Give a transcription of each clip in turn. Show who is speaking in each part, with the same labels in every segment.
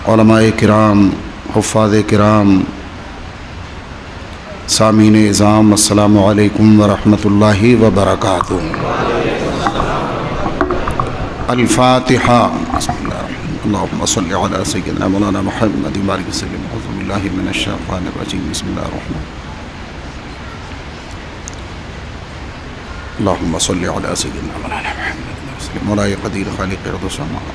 Speaker 1: علماء کرام، حفاظ کرام، سامعین اعظام، السلام علیکم ورحمۃ اللہ وبرکاتہ۔ الفاتحہ۔ بسم اللہ اللہم صلی علی سیدنا مولانا محمد وآلہ وسلم۔ اعوذ باللہ من الشیطان الرجیم، بسم اللہ الرحمن اللہم صلی علی سیدنا مولانا محمد وسلم۔ مولا قدیر خالق ارض و سماء،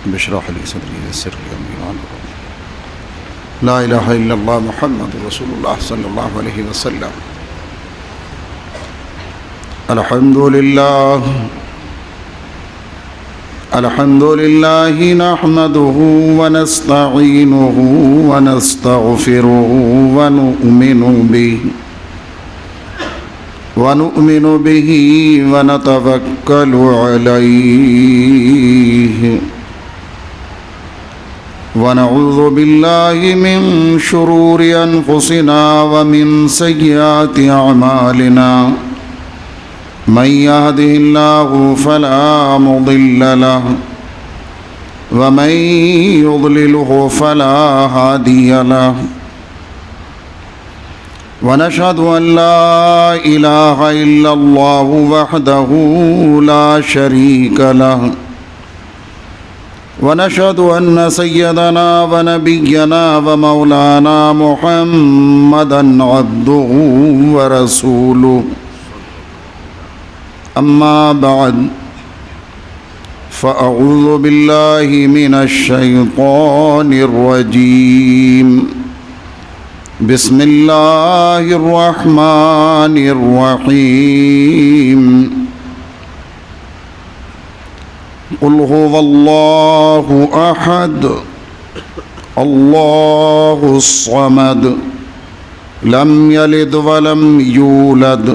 Speaker 1: بشرح لی صدری ویسر لی امری واحلل عقدۃ۔ لا الہ الا اللہ محمد رسول اللہ صلی اللہ علیہ وسلم۔ الحمد للہ نحمده ونستعینه ونستغفره ونؤمن به ونتوکل علیہ، ونعوذ باللہ من شرور انفسنا ومن سیئات اعمالنا، من يهده الله فلا مضل له ومن يضلله فلا هادي له، ونشهد أن لا إله إلا الله وحده لا شريك له، ونشهد أن سيدنا ونبينا ومولانا محمدا عبده ورسوله، أما بعد فأعوذ بالله من الشيطان الرجيم، بسم الله الرحمن الرحيم، قل هو الله أحد الله الصمد لم يلد ولم يولد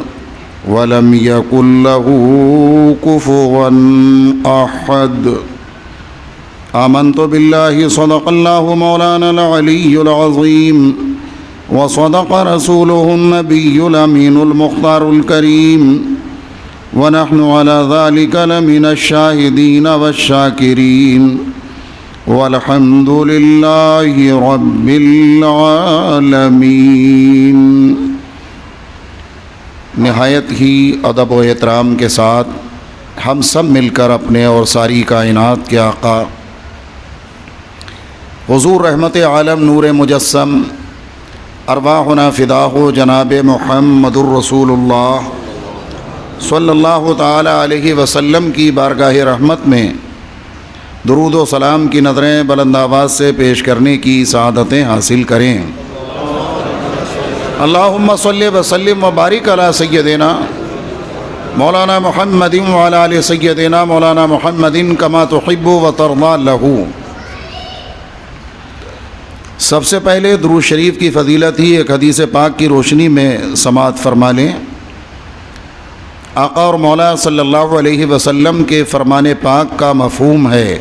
Speaker 1: ولم يكن له كفوا أحد۔ آمنت بالله صدق الله مولانا العلي العظيم، وصدق رسوله النبي الأمين المختار الكريم، ونحن على ذلك لمن الشاهدين والشاكرين، والحمد لله رب العالمين۔ نہایت ہی ادب و احترام کے ساتھ ہم سب مل کر اپنے اور ساری کائنات کے آقا حضور رحمت عالم نور مجسم ارواحنا فداہ جناب محمد الرسول اللہ صلی اللہ تعالی علیہ وسلم کی بارگاہ رحمت میں درود و سلام کی نظریں بلند آواز سے پیش کرنے کی سعادتیں حاصل کریں۔ اللہم صلی وسلم وبارک علی سیدنا مولانا محمد وعلی آل سیدنا مولانا محمد کما تحب و ترضی لہ۔ سب سے پہلے درود شریف کی فضیلت ہی ایک حدیث پاک کی روشنی میں سماعت فرما لیں۔ آقا اور مولا صلی اللہ علیہ وسلم کے فرمان پاک کا مفہوم ہے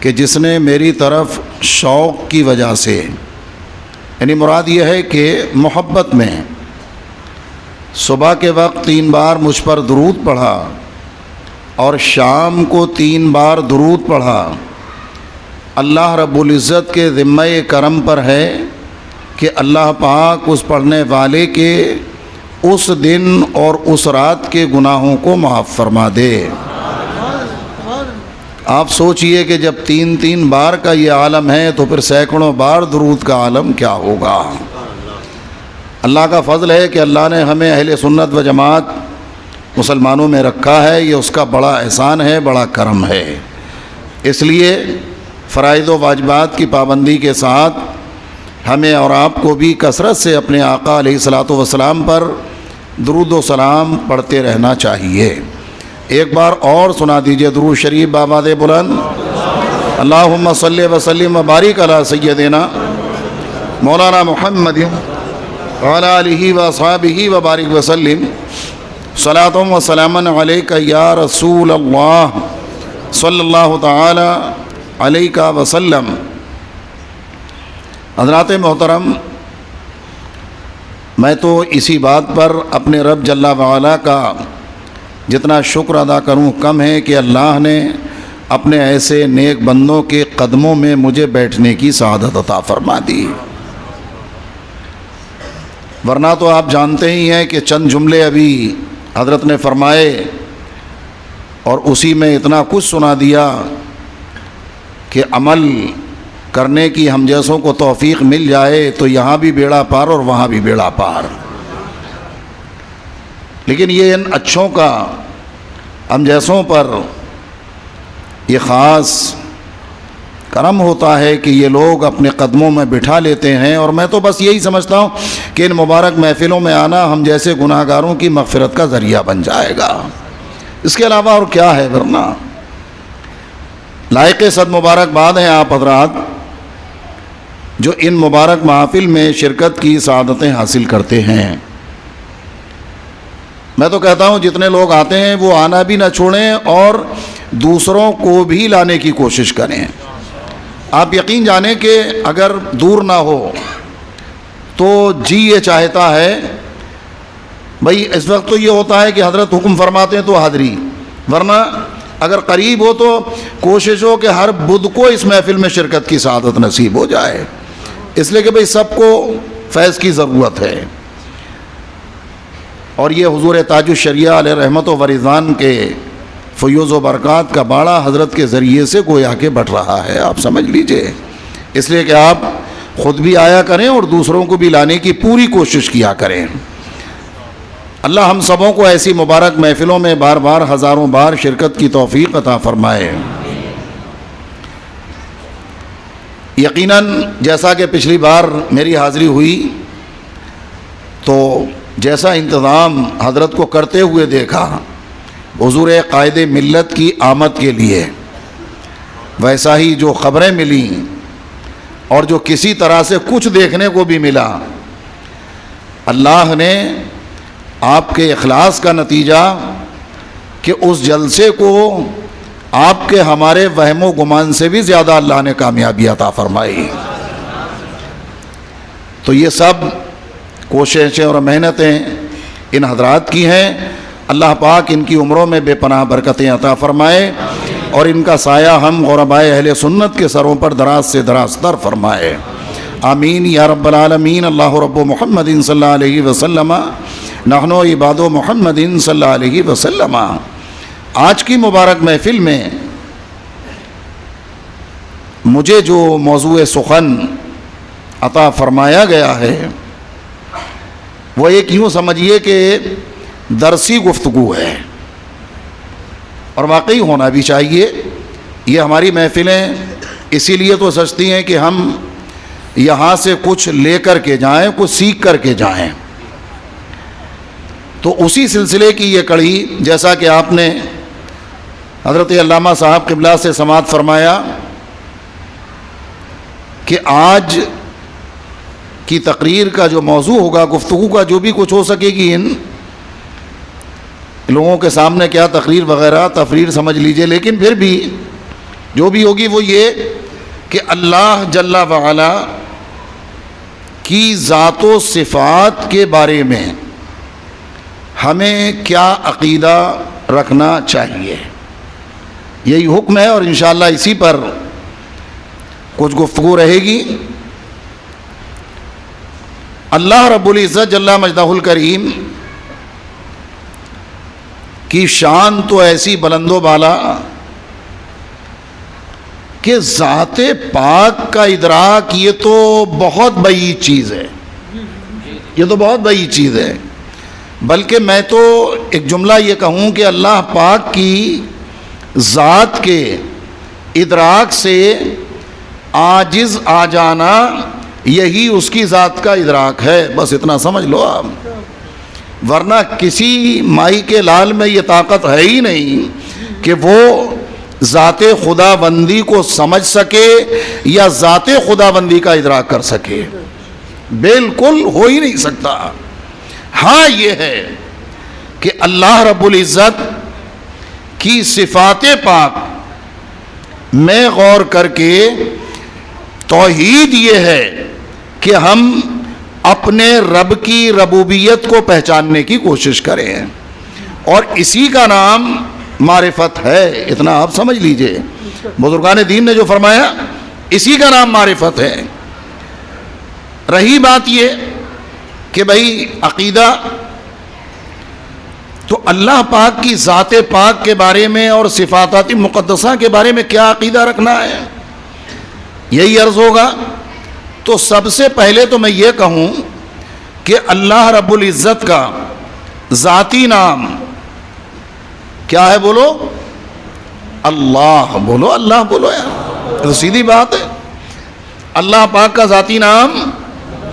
Speaker 1: کہ جس نے میری طرف شوق کی وجہ سے، یعنی مراد یہ ہے کہ محبت میں صبح کے وقت 3 بار مجھ پر درود پڑھا اور شام کو 3 بار درود پڑھا، اللہ رب العزت کے ذمہ کرم پر ہے کہ اللہ پاک اس پڑھنے والے کے اس دن اور اس رات کے گناہوں کو معاف فرما دے۔ آپ سوچئے کہ جب 3 بار کا یہ عالم ہے تو پھر سینکڑوں بار درود کا عالم کیا ہوگا۔ اللہ کا فضل ہے کہ اللہ نے ہمیں اہل سنت و جماعت مسلمانوں میں رکھا ہے، یہ اس کا بڑا احسان ہے، بڑا کرم ہے۔ اس لیے فرائض و واجبات کی پابندی کے ساتھ ہمیں اور آپ کو بھی کثرت سے اپنے آقا علیہ الصلاۃ والسلام پر درود و سلام پڑھتے رہنا چاہیے۔ ایک بار اور سنا دیجئے درود شریف بآواز بلند۔ اللہم صلی وسلم وبارک علی سیدنا مولانا محمد وعلی آلہ واصحابہ وبارک وسلم۔ صلاۃ و سلاما علیک یا رسول اللہ صلی اللہ تعالی علیہ وسلم۔ حضرات محترم، میں تو اسی بات پر اپنے رب جل وعلا کا جتنا شکر ادا کروں کم ہے کہ اللہ نے اپنے ایسے نیک بندوں کے قدموں میں مجھے بیٹھنے کی سعادت عطا فرما دی، ورنہ تو آپ جانتے ہی ہیں کہ چند جملے ابھی حضرت نے فرمائے اور اسی میں اتنا کچھ سنا دیا کہ عمل کرنے کی ہم جیسوں کو توفیق مل جائے تو یہاں بھی بیڑا پار اور وہاں بھی بیڑا پار۔ لیکن یہ ان اچھوں کا ہم جیسوں پر یہ خاص کرم ہوتا ہے کہ یہ لوگ اپنے قدموں میں بٹھا لیتے ہیں، اور میں تو بس یہی سمجھتا ہوں کہ ان مبارک محفلوں میں آنا ہم جیسے گناہ گاروں کی مغفرت کا ذریعہ بن جائے گا، اس کے علاوہ اور کیا ہے۔ ورنہ لائق صد مبارکباد ہیں آپ حضرات جو ان مبارک محافل میں شرکت کی سعادتیں حاصل کرتے ہیں۔ میں تو کہتا ہوں جتنے لوگ آتے ہیں وہ آنا بھی نہ چھوڑیں اور دوسروں کو بھی لانے کی کوشش کریں۔ آپ یقین جانیں کہ اگر دور نہ ہو تو جی یہ چاہتا ہے، بھئی اس وقت تو یہ ہوتا ہے کہ حضرت حکم فرماتے ہیں تو حاضری، ورنہ اگر قریب ہو تو کوشش ہو کہ ہر بدھ کو اس محفل میں شرکت کی سعادت نصیب ہو جائے، اس لیے کہ بھئی سب کو فیض کی ضرورت ہے۔ اور یہ حضور تاج الشریعہ علیہ رحمت و رضوان کے فیوز و برکات کا باڑا حضرت کے ذریعے سے گویا کہ بٹ رہا ہے، آپ سمجھ لیجئے، اس لیے کہ آپ خود بھی آیا کریں اور دوسروں کو بھی لانے کی پوری کوشش کیا کریں۔ اللہ ہم سبوں کو ایسی مبارک محفلوں میں بار بار ہزاروں بار شرکت کی توفیق عطا فرمائے۔ یقیناً جیسا کہ پچھلی بار میری حاضری ہوئی تو جیسا انتظام حضرت کو کرتے ہوئے دیکھا حضور قائد ملت کی آمد کے لیے، ویسا ہی جو خبریں ملیں اور جو کسی طرح سے کچھ دیکھنے کو بھی ملا، اللہ نے آپ کے اخلاص کا نتیجہ کہ اس جلسے کو آپ کے ہمارے وہم و گمان سے بھی زیادہ اللہ نے کامیابی عطا فرمائی۔ تو یہ سب کوششیں اور محنتیں ان حضرات کی ہیں، اللہ پاک ان کی عمروں میں بے پناہ برکتیں عطا فرمائے اور ان کا سایہ ہم غربائے اہل سنت کے سروں پر دراز سے دراز تر فرمائے، آمین یا رب العالمین۔ اللہ رب محمد صلی اللہ علیہ وسلم نحن عباد محمد صلی اللہ علیہ وسلم۔ آج کی مبارک محفل میں مجھے جو موضوع سخن عطا فرمایا گیا ہے وہ ایک یوں سمجھیے کہ درسی گفتگو ہے، اور واقعی ہونا بھی چاہیے۔ یہ ہماری محفلیں اسی لیے تو سجتی ہیں کہ ہم یہاں سے کچھ لے کر کے جائیں، کچھ سیکھ کر کے جائیں۔ تو اسی سلسلے کی یہ کڑی، جیسا کہ آپ نے حضرت علامہ صاحب قبلہ سے سماعت فرمایا کہ آج کی تقریر کا جو موضوع ہوگا، گفتگو کا جو بھی کچھ ہو سکے گی، ان لوگوں کے سامنے کیا تقریر وغیرہ تفریر سمجھ لیجئے، لیکن پھر بھی جو بھی ہوگی وہ یہ کہ اللہ جل وعلا کی ذات و صفات کے بارے میں ہمیں کیا عقیدہ رکھنا چاہیے، یہی حکم ہے، اور انشاءاللہ اسی پر کچھ گفتگو رہے گی۔ اللہ رب العزت جل مجدہ الکریم کی شان تو ایسی بلند و بالا کہ ذات پاک کا ادراک یہ تو بہت بعید چیز ہے، یہ تو بہت بعید چیز ہے۔ بلکہ میں تو ایک جملہ یہ کہوں کہ اللہ پاک کی ذات کے ادراک سے عاجز آ جانا یہی اس کی ذات کا ادراک ہے، بس اتنا سمجھ لو آپ، ورنہ کسی مائی کے لال میں یہ طاقت ہے ہی نہیں کہ وہ ذات خدا بندی کو سمجھ سکے یا ذات خدا بندی کا ادراک کر سکے، بالکل ہو ہی نہیں سکتا۔ ہاں یہ ہے کہ اللہ رب العزت کی صفات پاک میں غور کر کے توحید یہ ہے کہ ہم اپنے رب کی ربوبیت کو پہچاننے کی کوشش کریں، اور اسی کا نام معرفت ہے. اتنا آپ سمجھ لیجئے، بزرگان دین نے جو فرمایا اسی کا نام معرفت ہے. رہی بات یہ کہ بھائی عقیدہ تو اللہ پاک کی ذات پاک کے بارے میں اور صفات مقدسہ کے بارے میں کیا عقیدہ رکھنا ہے، یہی عرض ہوگا. تو سب سے پہلے تو میں یہ کہوں کہ اللہ رب العزت کا ذاتی نام کیا ہے؟ بولو اللہ، بولو اللہ، بولو یار، تو سیدھی بات ہے. اللہ پاک کا ذاتی نام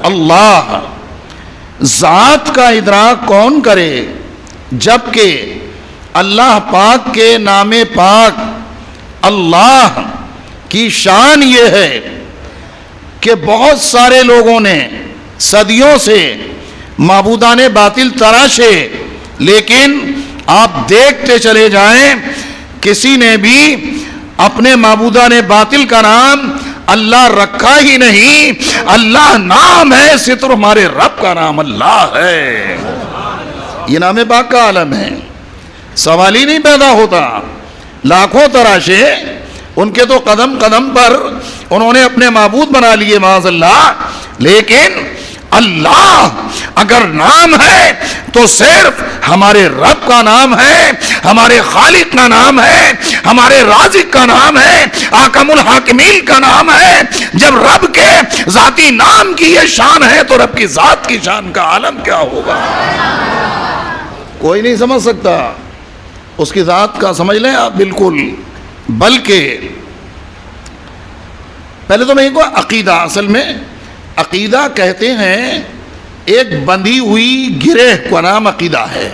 Speaker 1: اللہ. ذات کا ادراک کون کرے جبکہ اللہ پاک کے نام پاک اللہ کی شان یہ ہے کہ بہت سارے لوگوں نے صدیوں سے معبودان باطل تراشے، لیکن آپ دیکھتے چلے جائیں کسی نے بھی اپنے معبودان باطل کا نام اللہ رکھا ہی نہیں. اللہ نام ہے، صرف ہمارے رب کا نام اللہ ہے. یہ نام پاک کا عالم ہے، سوال ہی نہیں پیدا ہوتا. لاکھوں تراشے، ان کے تو قدم قدم پر انہوں نے اپنے معبود بنا لیے معاذ اللہ، لیکن اللہ اگر نام ہے تو صرف ہمارے رب کا نام ہے، ہمارے خالق کا نام ہے، ہمارے رازق کا نام ہے، حاکم الحاکمین کا نام ہے. جب رب کے ذاتی نام کی یہ شان ہے تو رب کی ذات کی شان کا عالم کیا ہوگا؟ کوئی نہیں سمجھ سکتا. اس کی ذات کا سمجھ لیں آپ بالکل. بلکہ پہلے تو میں یہ کہوں عقیدہ، اصل میں عقیدہ کہتے ہیں ایک بندھی ہوئی گرہ کا نام عقیدہ ہے.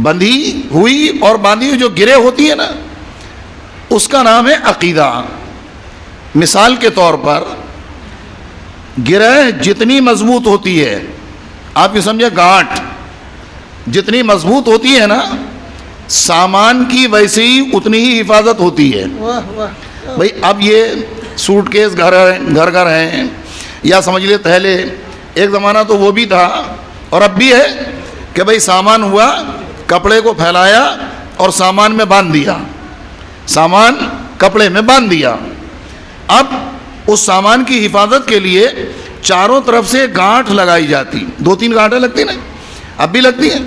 Speaker 1: بندھی ہوئی اور باندھی ہوئی جو گرہ ہوتی ہے نا، اس کا نام ہے عقیدہ. مثال کے طور پر گرہ جتنی مضبوط ہوتی ہے، آپ یہ سمجھے گانٹھ جتنی مضبوط ہوتی ہے نا، سامان کی ویسے ہی اتنی ہی حفاظت ہوتی ہے. بھئی اب یہ سوٹ کیس گھر ہیں، یا سمجھ لے تھیلے. ایک زمانہ تو وہ بھی تھا اور اب بھی ہے کہ بھئی سامان ہوا، کپڑے کو پھیلایا اور سامان میں باندھ دیا، سامان کپڑے میں باندھ دیا. اب اس سامان کی حفاظت کے لیے چاروں طرف سے گانٹھ لگائی جاتی، 2-3 گانٹیں لگتی نا، اب بھی لگتی ہیں.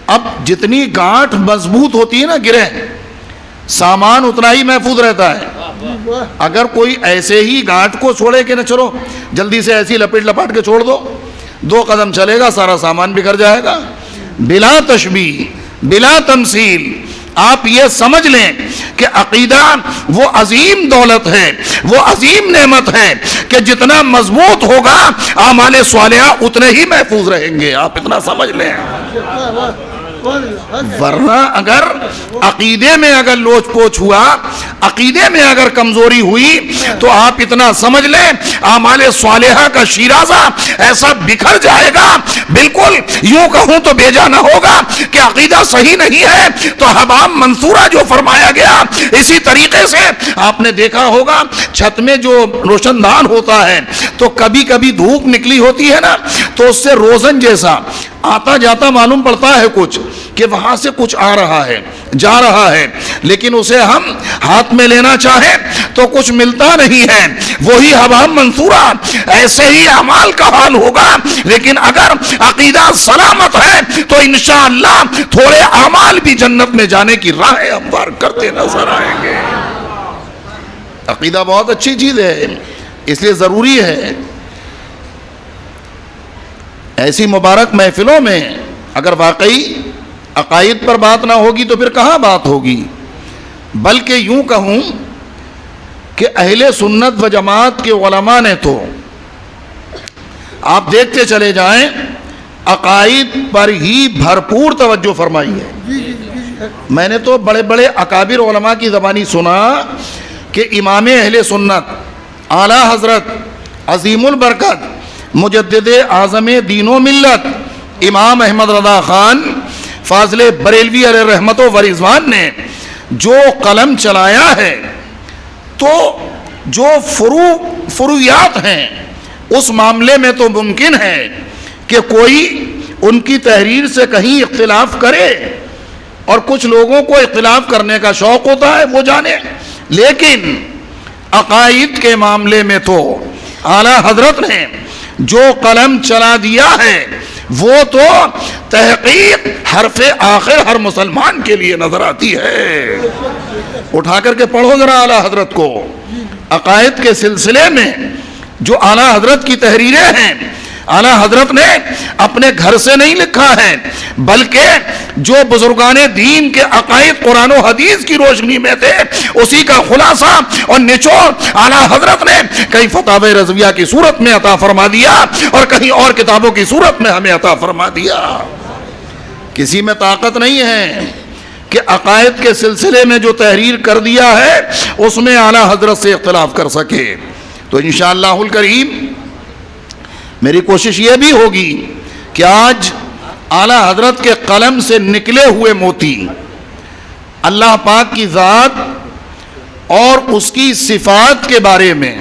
Speaker 1: اب جتنی گانٹھ مضبوط ہوتی ہے نا گرہ، سامان اتنا ہی محفوظ رہتا ہے. اگر کوئی ایسے ہی گانٹھ کو چھوڑے کہ نہ چلو جلدی سے ایسی لپاٹ کے چھوڑ دو، 2 قدم چلے گا سارا سامان بکھر جائے گا. بلا تشبیہ، بلا تمثیل آپ یہ سمجھ لیں کہ عقیدہ وہ عظیم دولت ہے، وہ عظیم نعمت ہے کہ جتنا مضبوط ہوگا اعمال صالحہ اتنے ہی محفوظ رہیں گے. آپ اتنا سمجھ لیں. ورنہ اگر عقیدے میں اگر لوچ پوچھ ہوا، عقیدے میں اگر کمزوری ہوئی، تو آپ اتنا سمجھ لیں اعمال صالحہ کا شیرازہ ایسا بکھر جائے گا. بالکل یوں کہوں تو بیجا نہ ہوگا کہ عقیدہ صحیح نہیں ہے تو حبام منصورہ جو فرمایا گیا. اسی طریقے سے آپ نے دیکھا ہوگا چھت میں جو روشن دان ہوتا ہے تو کبھی کبھی دھوپ نکلی ہوتی ہے نا، تو اس سے روزن جیسا آتا جاتا معلوم پڑتا ہے کچھ کہ وہاں سے کچھ آ رہا ہے جا رہا ہے، لیکن اسے ہم ہاتھ میں لینا چاہیں تو کچھ ملتا نہیں ہے. وہی حبام منصورہ ایسے ہی اعمال کا حال ہوگا. لیکن اگر عقیدہ سلامت ہے تو انشاءاللہ تھوڑے اعمال بھی جنت میں جانے کی راہیں ہموار کرتے نظر آئیں گے. عقیدہ بہت اچھی چیز ہے، اس لیے ضروری ہے ایسی مبارک محفلوں میں اگر واقعی عقائد پر بات نہ ہوگی تو پھر کہاں بات ہوگی. بلکہ یوں کہوں کہ اہل سنت و جماعت کے علماء نے تو آپ دیکھتے چلے جائیں عقائد پر ہی بھرپور توجہ فرمائی ہے. میں نے تو بڑے بڑے اکابر علماء کی زبانی سنا کہ امام اہل سنت اعلیٰ حضرت عظیم البرکت مجدد اعظم دین و ملت امام احمد رضا خان فاضل بریلوی علیہ رحمت و رضوان نے جو قلم چلایا ہے، تو جو فروعیات ہیں اس معاملے میں تو ممکن ہے کہ کوئی ان کی تحریر سے کہیں اختلاف کرے، اور کچھ لوگوں کو اختلاف کرنے کا شوق ہوتا ہے، وہ جانے، لیکن عقائد کے معاملے میں تو اعلیٰ حضرت نے جو قلم چلا دیا ہے وہ تو تحقیق حرف آخر ہر مسلمان کے لیے نظر آتی ہے۔ اٹھا کر کے پڑھو ذرا اعلیٰ حضرت کو۔ عقائد کے سلسلے میں جو اعلیٰ حضرت کی تحریریں ہیں، اعلیٰ حضرت نے اپنے گھر سے نہیں لکھا ہے، بلکہ جو بزرگان دین کے عقائد قرآن و حدیث کی روشنی میں تھے اسی کا خلاصہ اور نچوڑ اعلیٰ حضرت نے کہیں فتاوی رضویہ کی صورت میں عطا فرما دیا اور کہیں اور کتابوں کی صورت میں ہمیں عطا فرما دیا۔ کسی میں طاقت نہیں ہے کہ عقائد کے سلسلے میں جو تحریر کر دیا ہے اس میں اعلیٰ حضرت سے اختلاف کر سکے۔ تو انشاءاللہ الکریم میری کوشش یہ بھی ہوگی کہ آج اعلیٰ حضرت کے قلم سے نکلے ہوئے موتی، اللہ پاک کی ذات اور اس کی صفات کے بارے میں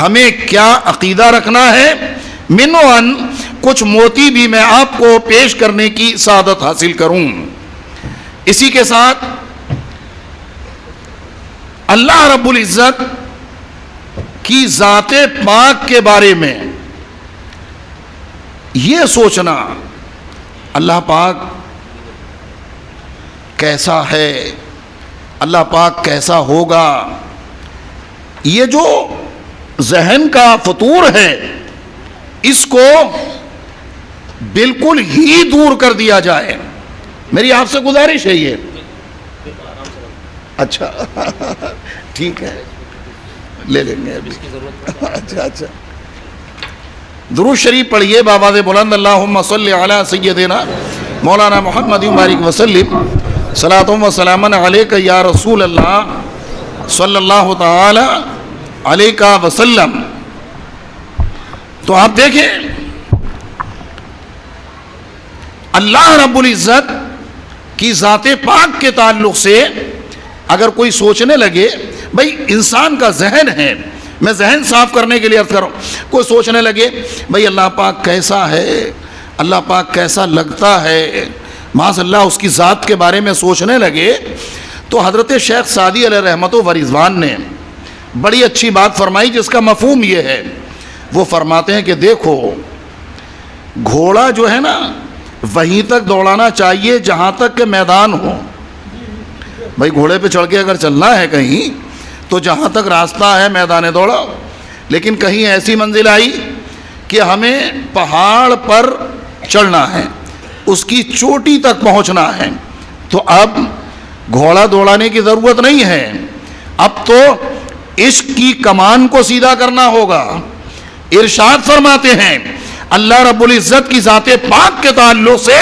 Speaker 1: ہمیں کیا عقیدہ رکھنا ہے، منوان کچھ موتی بھی میں آپ کو پیش کرنے کی سعادت حاصل کروں۔ اسی کے ساتھ اللہ رب العزت کی ذات پاک کے بارے میں یہ سوچنا، اللہ پاک کیسا ہے، اللہ پاک کیسا ہوگا، یہ جو ذہن کا فطور ہے اس کو بالکل ہی دور کر دیا جائے۔ میری آپ سے گزارش ہے یہ۔ اچھا ٹھیک ہے، لے لیں گے ابھی۔ اچھا درود شریف پڑھیے بآواز بلند، اللہم صلی علی سیدنا مولانا محمد مبارک وسلم، صلاۃ و سلام علیک یا رسول اللہ صلی اللہ تعالی علیہ وسلم۔ تو آپ دیکھیں اللہ رب العزت کی ذات پاک کے تعلق سے اگر کوئی سوچنے لگے، بھئی انسان کا ذہن ہے، میں ذہن صاف کرنے کے لیے عرض کر رہا ہوں، کوئی سوچنے لگے بھئی اللہ پاک کیسا ہے، اللہ پاک کیسا لگتا ہے، معاذ اللہ اس کی ذات کے بارے میں سوچنے لگے، تو حضرت شیخ سعدی علیہ رحمت و رضوان نے بڑی اچھی بات فرمائی جس کا مفہوم یہ ہے۔ وہ فرماتے ہیں کہ دیکھو گھوڑا جو ہے نا وہیں تک دوڑانا چاہیے جہاں تک کہ میدان ہو۔ بھائی گھوڑے پہ چڑھ کے اگر چلنا ہے کہیں تو جہاں تک راستہ ہے میدان دوڑا، لیکن کہیں ایسی منزل آئی کہ ہمیں پہاڑ پر چڑھنا ہے، اس کی چوٹی تک پہنچنا ہے، تو اب گھوڑا دوڑانے کی ضرورت نہیں ہے، اب تو عشق کی کمان کو سیدھا کرنا ہوگا۔ ارشاد فرماتے ہیں اللہ رب العزت کی ذات پاک کے تعلق سے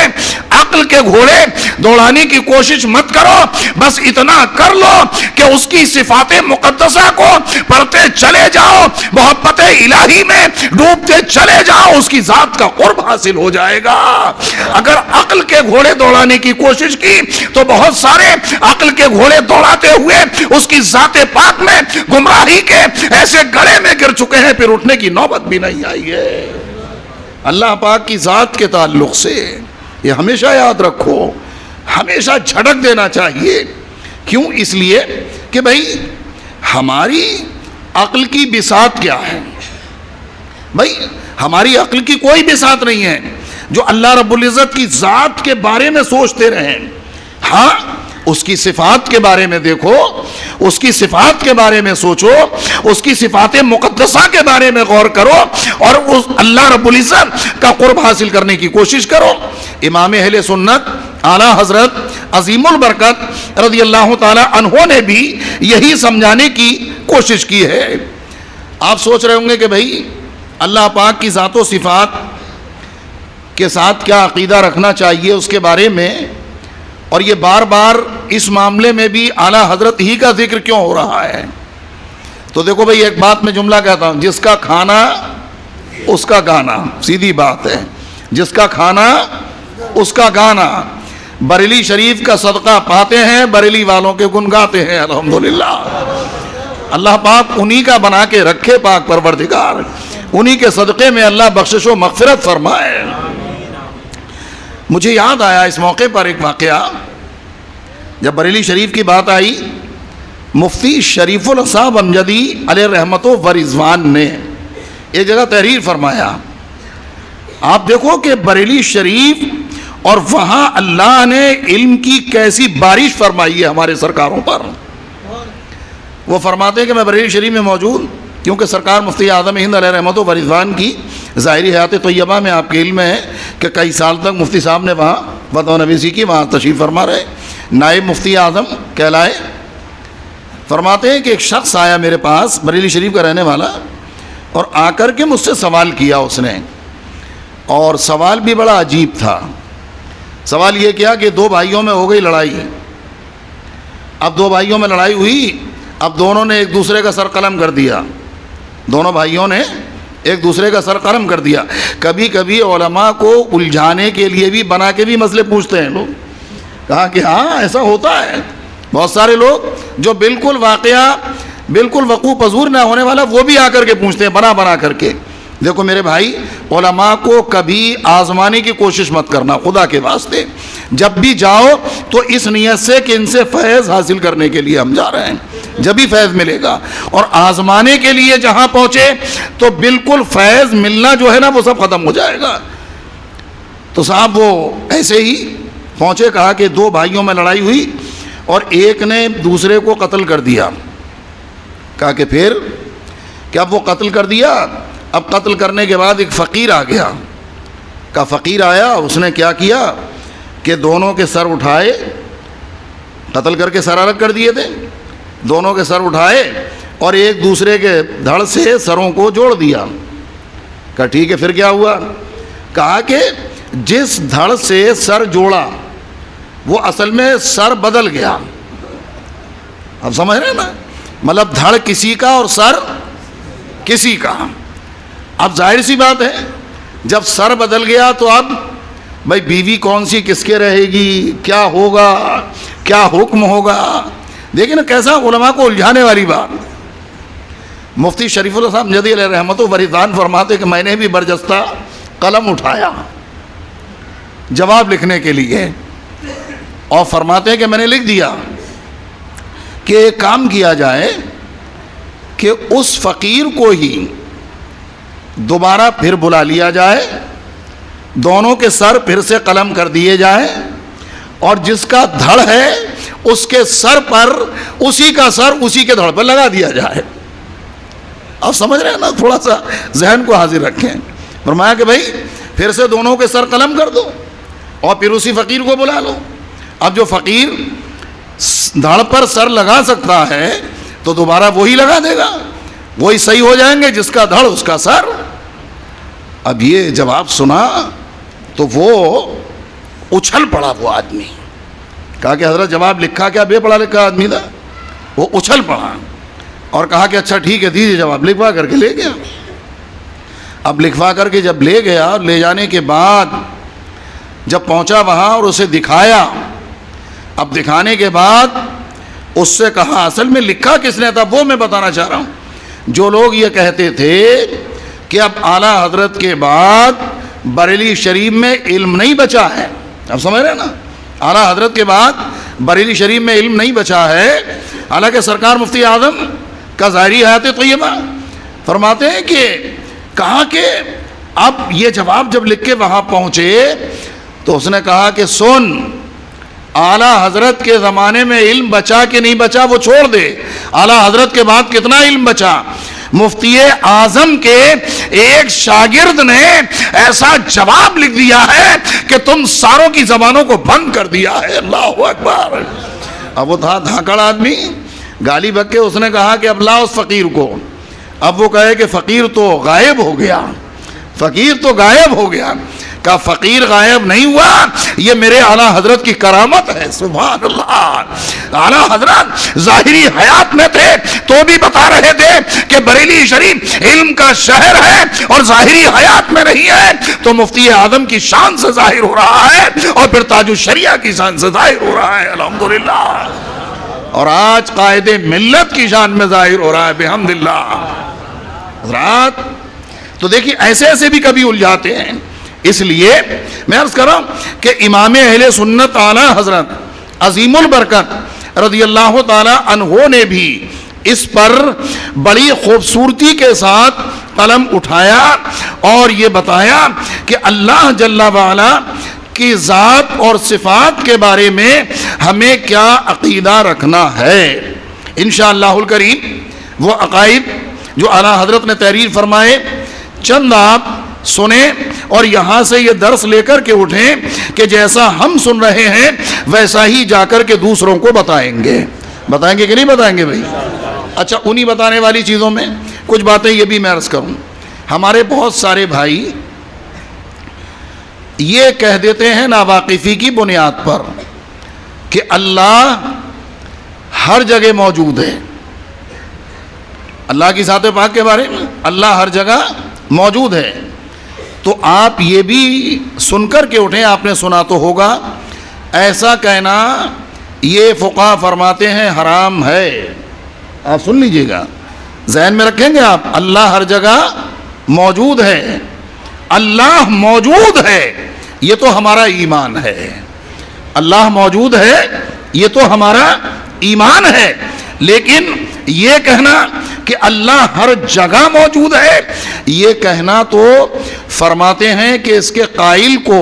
Speaker 1: عقل کے گھوڑے دوڑانے کی کوشش مت کرو، بس اتنا کر لو کہ اس کی صفات مقدسہ کو پڑھتے چلے جاؤ، محبت الہی میں ڈوبتے چلے جاؤ، اس کی ذات کا قرب حاصل ہو جائے گا۔ اگر عقل کے گھوڑے دوڑانے کی کوشش کی تو بہت سارے عقل کے گھوڑے دوڑاتے ہوئے اس کی ذات پاک میں گمراہی کے ایسے گڑھے میں گر چکے ہیں، پھر اٹھنے کی نوبت بھی نہیں آئی ہے۔ اللہ پاک کی ذات کے تعلق سے یہ ہمیشہ یاد رکھو، ہمیشہ جھڑک دینا چاہیے۔ کیوں؟ اس لیے کہ بھئی ہماری عقل کی بساط کیا ہے؟ بھئی ہماری عقل کی کوئی بساط نہیں ہے جو اللہ رب العزت کی ذات کے بارے میں سوچتے رہیں۔ ہاں اس کی صفات کے بارے میں دیکھو، اس کی صفات کے بارے میں سوچو، اس کی صفات مقدسہ کے بارے میں غور کرو اور اس اللہ رب العزت کا قرب حاصل کرنے کی کوشش کرو۔ امام اہل سنت اعلیٰ حضرت عظیم البرکت رضی اللہ تعالی عنہ نے بھی یہی سمجھانے کی کوشش کی ہے۔ آپ سوچ رہے ہوں گے کہ بھئی اللہ پاک کی ذات و صفات کے ساتھ کیا عقیدہ رکھنا چاہیے اس کے بارے میں، اور یہ بار بار اس معاملے میں بھی اعلیٰ حضرت ہی کا ذکر کیوں ہو رہا ہے؟ تو دیکھو بھئی ایک بات میں جملہ کہتا ہوں، جس کا کھانا اس کا گانا، سیدھی بات ہے، جس کا کھانا اس کا گانا۔ بریلی شریف کا صدقہ پاتے ہیں، بریلی والوں کے گن گاتے ہیں الحمدللہ۔ اللہ پاک انہی کا بنا کے رکھے پاک پروردگار، انہی کے صدقے میں اللہ بخشش و مغفرت فرمائے۔ مجھے یاد آیا اس موقع پر ایک واقعہ، جب بریلی شریف کی بات آئی، مفتی شریف الصاحب امجدی علیہ رحمت و رضوان نے ایک جگہ تحریر فرمایا۔ آپ دیکھو کہ بریلی شریف اور وہاں اللہ نے علم کی کیسی بارش فرمائی ہے ہمارے سرکاروں پر۔ وہ فرماتے ہیں کہ میں بریلی شریف میں موجود، کیونکہ سرکار مفتی اعظم ہند علیہ رحمت و رضوان کی ظاہری حیات طیبہ میں آپ کے علم میں ہے کہ کئی سال تک مفتی صاحب نے وہاں فتویٰ نویسی کی، وہاں تشریف فرما رہے، نائب مفتی اعظم کہلائے۔ فرماتے ہیں کہ ایک شخص آیا میرے پاس، بریلی شریف کا رہنے والا، اور آ کر کے مجھ سے سوال کیا اس نے، اور سوال بھی بڑا عجیب تھا۔ سوال یہ کیا کہ دو بھائیوں میں ہو گئی لڑائی، اب دو بھائیوں میں لڑائی ہوئی، اب دونوں نے ایک دوسرے کا سر قلم کر دیا، دونوں بھائیوں نے ایک دوسرے کا سر قلم کر دیا۔ کبھی کبھی علماء کو الجھانے کے لیے بھی بنا کے بھی مسئلے پوچھتے ہیں لوگ، کہا کہ ہاں ایسا ہوتا ہے، بہت سارے لوگ جو بالکل واقعہ بالکل وقوع پذور نہ ہونے والا وہ بھی آ کر کے پوچھتے ہیں بنا کر کے۔ دیکھو میرے بھائی، علماء کو کبھی آزمانے کی کوشش مت کرنا خدا کے واسطے، جب بھی جاؤ تو اس نیت سے کہ ان سے فیض حاصل کرنے کے لیے ہم جا رہے ہیں، جب بھی فیض ملے گا، اور آزمانے کے لیے جہاں پہنچے تو بالکل فیض ملنا جو ہے نا وہ سب ختم ہو جائے گا۔ تو صاحب وہ ایسے ہی پہنچے، کہا کہ دو بھائیوں میں لڑائی ہوئی اور ایک نے دوسرے کو قتل کر دیا۔ کہا کہ پھر کہ اب وہ قتل کر دیا، اب قتل کرنے کے بعد ایک فقیر آ گیا۔ کہا فقیر آیا، اس نے کیا کیا کہ دونوں کے سر اٹھائے، قتل کر کے سر الگ کر دیے تھے، دونوں کے سر اٹھائے اور ایک دوسرے کے دھڑ سے سروں کو جوڑ دیا۔ کہا ٹھیک ہے، پھر کیا ہوا؟ کہا کہ جس دھڑ سے سر جوڑا وہ اصل میں سر بدل گیا۔ اب سمجھ رہے ہیں نا، مطلب دھڑ کسی کا اور سر کسی کا۔ اب ظاہر سی بات ہے جب سر بدل گیا تو اب بھائی بیوی کون سی کس کے رہے گی، کیا ہوگا، کیا حکم ہوگا؟ دیکھیں نا کیسا علماء کو الجھانے والی بات۔ مفتی شریف اللہ صاحب امجدی علیہ رحمت و رضوان فرماتے کہ میں نے بھی برجستہ قلم اٹھایا جواب لکھنے کے لیے، اور فرماتے ہیں کہ میں نے لکھ دیا کہ ایک کام کیا جائے کہ اس فقیر کو ہی دوبارہ پھر بلا لیا جائے، دونوں کے سر پھر سے قلم کر دیے جائیں، اور جس کا دھڑ ہے اس کے سر پر اسی کا سر اسی کے دھڑ پر لگا دیا جائے۔ آپ سمجھ رہے ہیں نا، تھوڑا سا ذہن کو حاضر رکھیں۔ فرمایا کہ بھائی پھر سے دونوں کے سر قلم کر دو اور پھر اسی فقیر کو بلا لو۔ اب جو فقیر دھڑ پر سر لگا سکتا ہے تو دوبارہ وہی لگا دے گا، وہی صحیح ہو جائیں گے جس کا دھڑ اس کا سر۔ اب یہ جواب سنا تو وہ اچھل پڑا، وہ آدمی کہا کہ حضرت جواب لکھا کیا؟ بے پڑھا لکھا آدمی تھا۔ وہ اچھل پڑا اور کہا کہ اچھا ٹھیک ہے دیجیے جواب، لکھوا کر کے لے گیا۔ اب لکھوا کر کے جب لے گیا، لے جانے کے بعد جب پہنچا وہاں اور اسے دکھایا، اب دکھانے کے بعد اس سے کہا اصل میں لکھا کس نے تھا وہ میں بتانا چاہ رہا ہوں۔ جو لوگ یہ کہتے تھے کہ اب اعلیٰ حضرت کے بعد بریلی شریف میں علم نہیں بچا ہے، اب سمجھ رہے ہیں نا، اعلیٰ حضرت کے بعد بریلی شریف میں علم نہیں بچا ہے، حالانکہ سرکار مفتی اعظم کا ظاہری حیات طیبہ فرماتے ہیں کہ کہا کہ اب یہ جواب جب لکھ کے وہاں پہنچے تو اس نے کہا کہ سن، اعلیٰ حضرت کے زمانے میں علم بچا کہ نہیں بچا وہ چھوڑ دے، اعلیٰ حضرت کے بعد کتنا علم بچا۔ مفتی اعظم کے ایک شاگرد نے ایسا جواب لکھ دیا ہے کہ تم ساروں کی زبانوں کو بند کر دیا ہے۔ اللہ اکبر۔ اب وہ تھا دھاکڑ آدمی، گالی بک کے اس نے کہا کہ اب لا اس فقیر کو۔ اب وہ کہے کہ فقیر تو غائب ہو گیا، فقیر تو غائب ہو گیا۔ کا فقیر غائب نہیں ہوا، یہ میرے اعلیٰ حضرت کی کرامت ہے. سبحان اللہ. اعلیٰ حضرت ظاہری حیات میں تھے تو بھی بتا رہے تھے کہ بریلی شریف علم کا شہر ہے، اور ظاہری حیات میں نہیں ہے تو مفتی اعظم کی شان سے ظاہر ہو رہا ہے، اور پھر تاج الشریعہ کی شان سے ظاہر ہو رہا ہے. الحمدللہ. اور آج قائد ملت کی شان میں ظاہر ہو رہا ہے بحمدللہ. حضرات تو دیکھیے ایسے ایسے بھی کبھی الجھاتے ہیں. اس لیے میں عرض کر رہا ہوں کہ امام اہل سنت اعلیٰ حضرت عظیم البرکت رضی اللہ تعالی عنہ نے بھی اس پر بڑی خوبصورتی کے ساتھ قلم اٹھایا اور یہ بتایا کہ اللہ جل وعلا کی ذات اور صفات کے بارے میں ہمیں کیا عقیدہ رکھنا ہے. انشاءاللہ الکریم وہ عقائد جو اعلیٰ حضرت نے تحریر فرمائے چند آپ سنیں اور یہاں سے یہ درس لے کر کے اٹھیں کہ جیسا ہم سن رہے ہیں ویسا ہی جا کر کے دوسروں کو بتائیں گے. بتائیں گے کہ نہیں بتائیں گے بھائی؟ اچھا انہی بتانے والی چیزوں میں کچھ باتیں یہ بھی میں عرض کروں. ہمارے بہت سارے بھائی یہ کہہ دیتے ہیں ناواقفی کی بنیاد پر کہ اللہ ہر جگہ موجود ہے. اللہ کی ذات پاک کے بارے میں اللہ ہر جگہ موجود ہے. تو آپ یہ بھی سن کر کے اٹھیں، آپ نے سنا تو ہوگا ایسا کہنا یہ فقہا فرماتے ہیں حرام ہے. آپ سن لیجئے گا، ذہن میں رکھیں گے آپ. اللہ ہر جگہ موجود ہے، اللہ موجود ہے یہ تو ہمارا ایمان ہے. اللہ موجود ہے یہ تو ہمارا ایمان ہے. لیکن یہ کہنا کہ اللہ ہر جگہ موجود ہے یہ کہنا تو فرماتے ہیں کہ اس کے قائل کو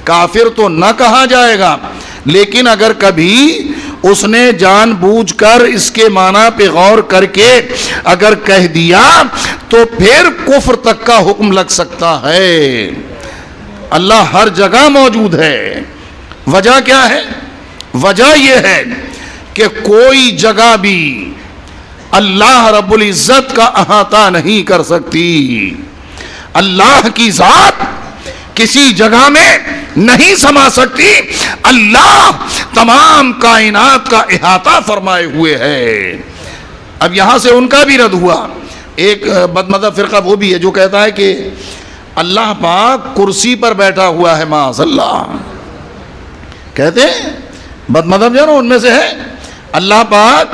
Speaker 1: کافر تو نہ کہا جائے گا، لیکن اگر کبھی اس نے جان بوجھ کر اس کے معنی پہ غور کر کے اگر کہہ دیا تو پھر کفر تک کا حکم لگ سکتا ہے. اللہ ہر جگہ موجود ہے. وجہ کیا ہے؟ وجہ یہ ہے کہ کوئی جگہ بھی اللہ رب العزت کا احاطہ نہیں کر سکتی. اللہ کی ذات کسی جگہ میں نہیں سما سکتی. اللہ تمام کائنات کا احاطہ فرمائے ہوئے ہے. اب یہاں سے ان کا بھی رد ہوا. ایک بدمذہب فرقہ وہ بھی ہے جو کہتا ہے کہ اللہ پاک کرسی پر بیٹھا ہوا ہے. معاذ اللہ. کہتے ہیں بدمذہب جو نا ان میں سے ہے اللہ پاک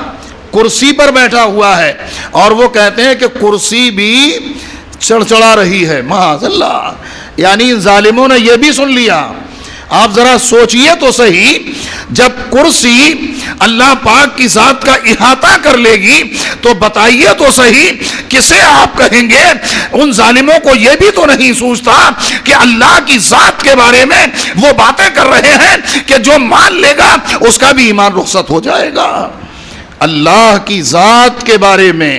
Speaker 1: کرسی پر بیٹھا ہوا ہے، اور وہ کہتے ہیں کہ کرسی بھی چڑچڑا رہی ہے. معاذ اللہ. یعنی ظالموں نے یہ بھی سن لیا. آپ ذرا سوچئے تو صحیح، جب کرسی اللہ پاک کی ذات کا احاطہ کر لے گی تو بتائیے تو صحیح کسے آپ کہیں گے؟ ان ظالموں کو یہ بھی تو نہیں سوچتا کہ اللہ کی ذات کے بارے میں وہ باتیں کر رہے ہیں کہ جو مان لے گا اس کا بھی ایمان رخصت ہو جائے گا. اللہ کی ذات کے بارے میں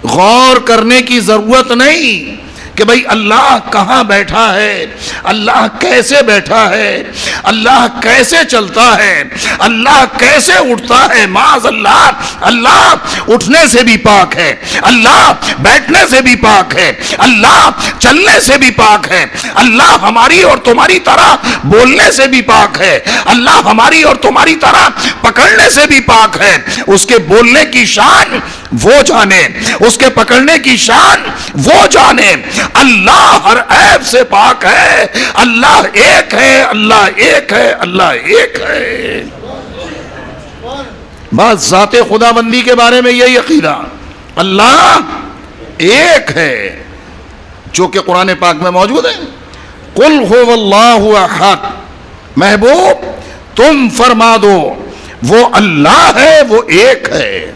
Speaker 1: غور کرنے کی ضرورت نہیں کہ بھئی اللہ کہاں بیٹھا ہے، اللہ کیسے بیٹھا ہے، اللہ کیسے چلتا ہے، اللہ کیسے اٹھتا ہے. معاذ اللہ. اللہ اٹھنے سے بھی پاک ہے، اللہ بیٹھنے سے بھی پاک ہے، اللہ چلنے سے بھی پاک ہے، اللہ ہماری اور تمہاری طرح بولنے سے بھی پاک ہے، اللہ ہماری اور تمہاری طرح پکڑنے سے بھی پاک ہے. اس کے بولنے کی شان وہ جانے، اس کے پکڑنے کی شان وہ جانے. اللہ ہر عیب سے پاک ہے. اللہ ایک ہے، اللہ ایک ہے، اللہ ایک ہے. بس ذات خدا بندی کے بارے میں یہی عقیدہ، اللہ ایک ہے، جو کہ قرآن پاک میں موجود ہے. قل هو اللہ احد. محبوب تم فرما دو وہ اللہ ہے، وہ ایک ہے.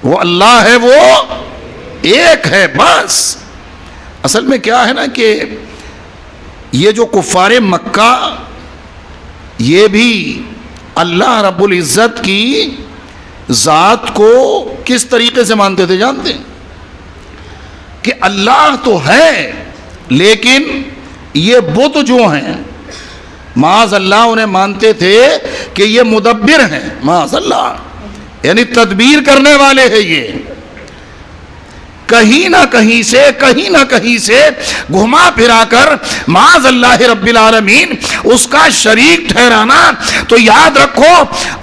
Speaker 1: وہ اللہ ہے، وہ ایک ہے. بس اصل میں کیا ہے نا کہ یہ جو کفار مکہ یہ بھی اللہ رب العزت کی ذات کو کس طریقے سے مانتے تھے جانتے ہیں؟ کہ اللہ تو ہے لیکن یہ بت جو ہیں معاذ اللہ انہیں مانتے تھے کہ یہ مدبر ہیں. معاذ اللہ. یعنی تدبیر کرنے والے ہیں. یہ کہیں نہ کہیں سے گھما پھرا کر معاذ اللہ رب العالمین اس کا شریک ٹھہرانا، تو یاد رکھو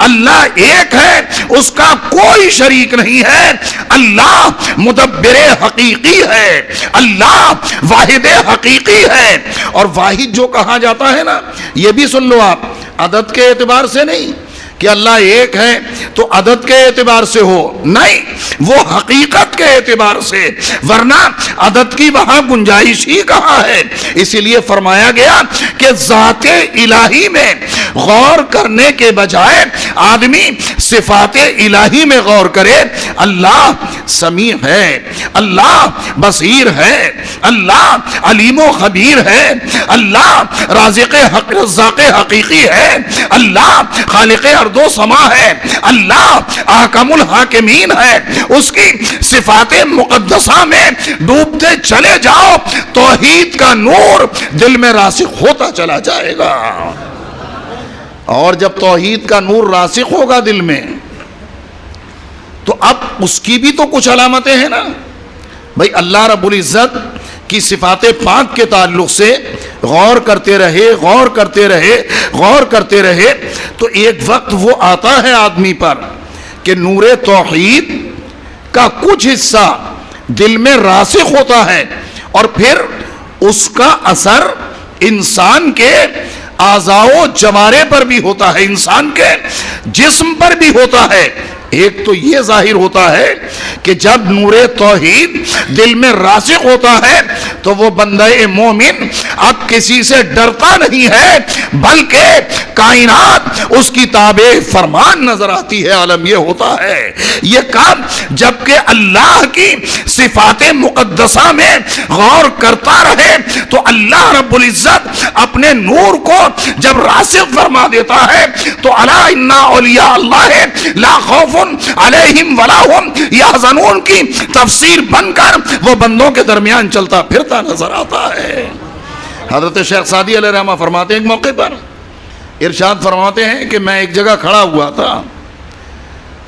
Speaker 1: اللہ ایک ہے، اس کا کوئی شریک نہیں ہے۔ اللہ مدبر حقیقی ہے، اللہ واحد حقیقی ہے۔ اور واحد جو کہا جاتا ہے نا، یہ بھی سن لو آپ، عدد کے اعتبار سے نہیں کہ اللہ ایک ہے تو عدد کے اعتبار سے ہو، نہیں، وہ حقیقت کے اعتبار سے، ورنہ عدد کی وہاں گنجائش ہی کہاں ہے۔ اسی لیے فرمایا گیا کہ ذات الہی میں غور کرنے کے بجائے آدمی صفات الہی میں غور کرے۔ اللہ سمیع ہے، اللہ بصیر ہے، اللہ علیم و خبیر ہے، اللہ رازق حقیقی ہے، اللہ خالق ارض و سما ہے، اللہ احکم الحاکمین ہے۔ اس کی صفات مقدسہ میں ڈوبتے چلے جاؤ، توحید کا نور دل میں راسخ ہوتا چلا جائے گا۔ اور جب توحید کا نور راسخ ہوگا دل میں، تو اب اس کی بھی تو کچھ علامتیں ہیں نا بھئی۔ اللہ رب العزت کی صفات پاک کے تعلق سے غور کرتے رہے تو ایک وقت وہ آتا ہے آدمی پر کہ نور توحید کا کچھ حصہ دل میں راسخ ہوتا ہے، اور پھر اس کا اثر انسان کے اعضاء و جوارح پر بھی ہوتا ہے، انسان کے جسم پر بھی ہوتا ہے۔ ایک تو یہ ظاہر ہوتا ہے کہ جب نور توحید دل میں راسخ ہوتا ہے تو وہ بندہ مومن اب کسی سے ڈرتا نہیں ہے، بلکہ کائنات اس کی تابع فرمان نظر آتی ہے۔ عالم یہ ہوتا ہے، یہ کام جبکہ اللہ کی صفات مقدسہ میں غور کرتا رہے تو اللہ رب العزت اپنے نور کو جب راسخ فرما دیتا ہے تو الا ان اولیاء اللہ لا خوف علیہم ولا ہم یحزنون کی تفسیر بن کر وہ بندوں کے درمیان چلتا پھرتا نظر آتا ہے۔ حضرت شیخ سعدی علیہ رحمہ فرماتے ہیں ایک موقع پر ارشاد فرماتے ہیں کہ میں ایک جگہ کھڑا ہوا تھا،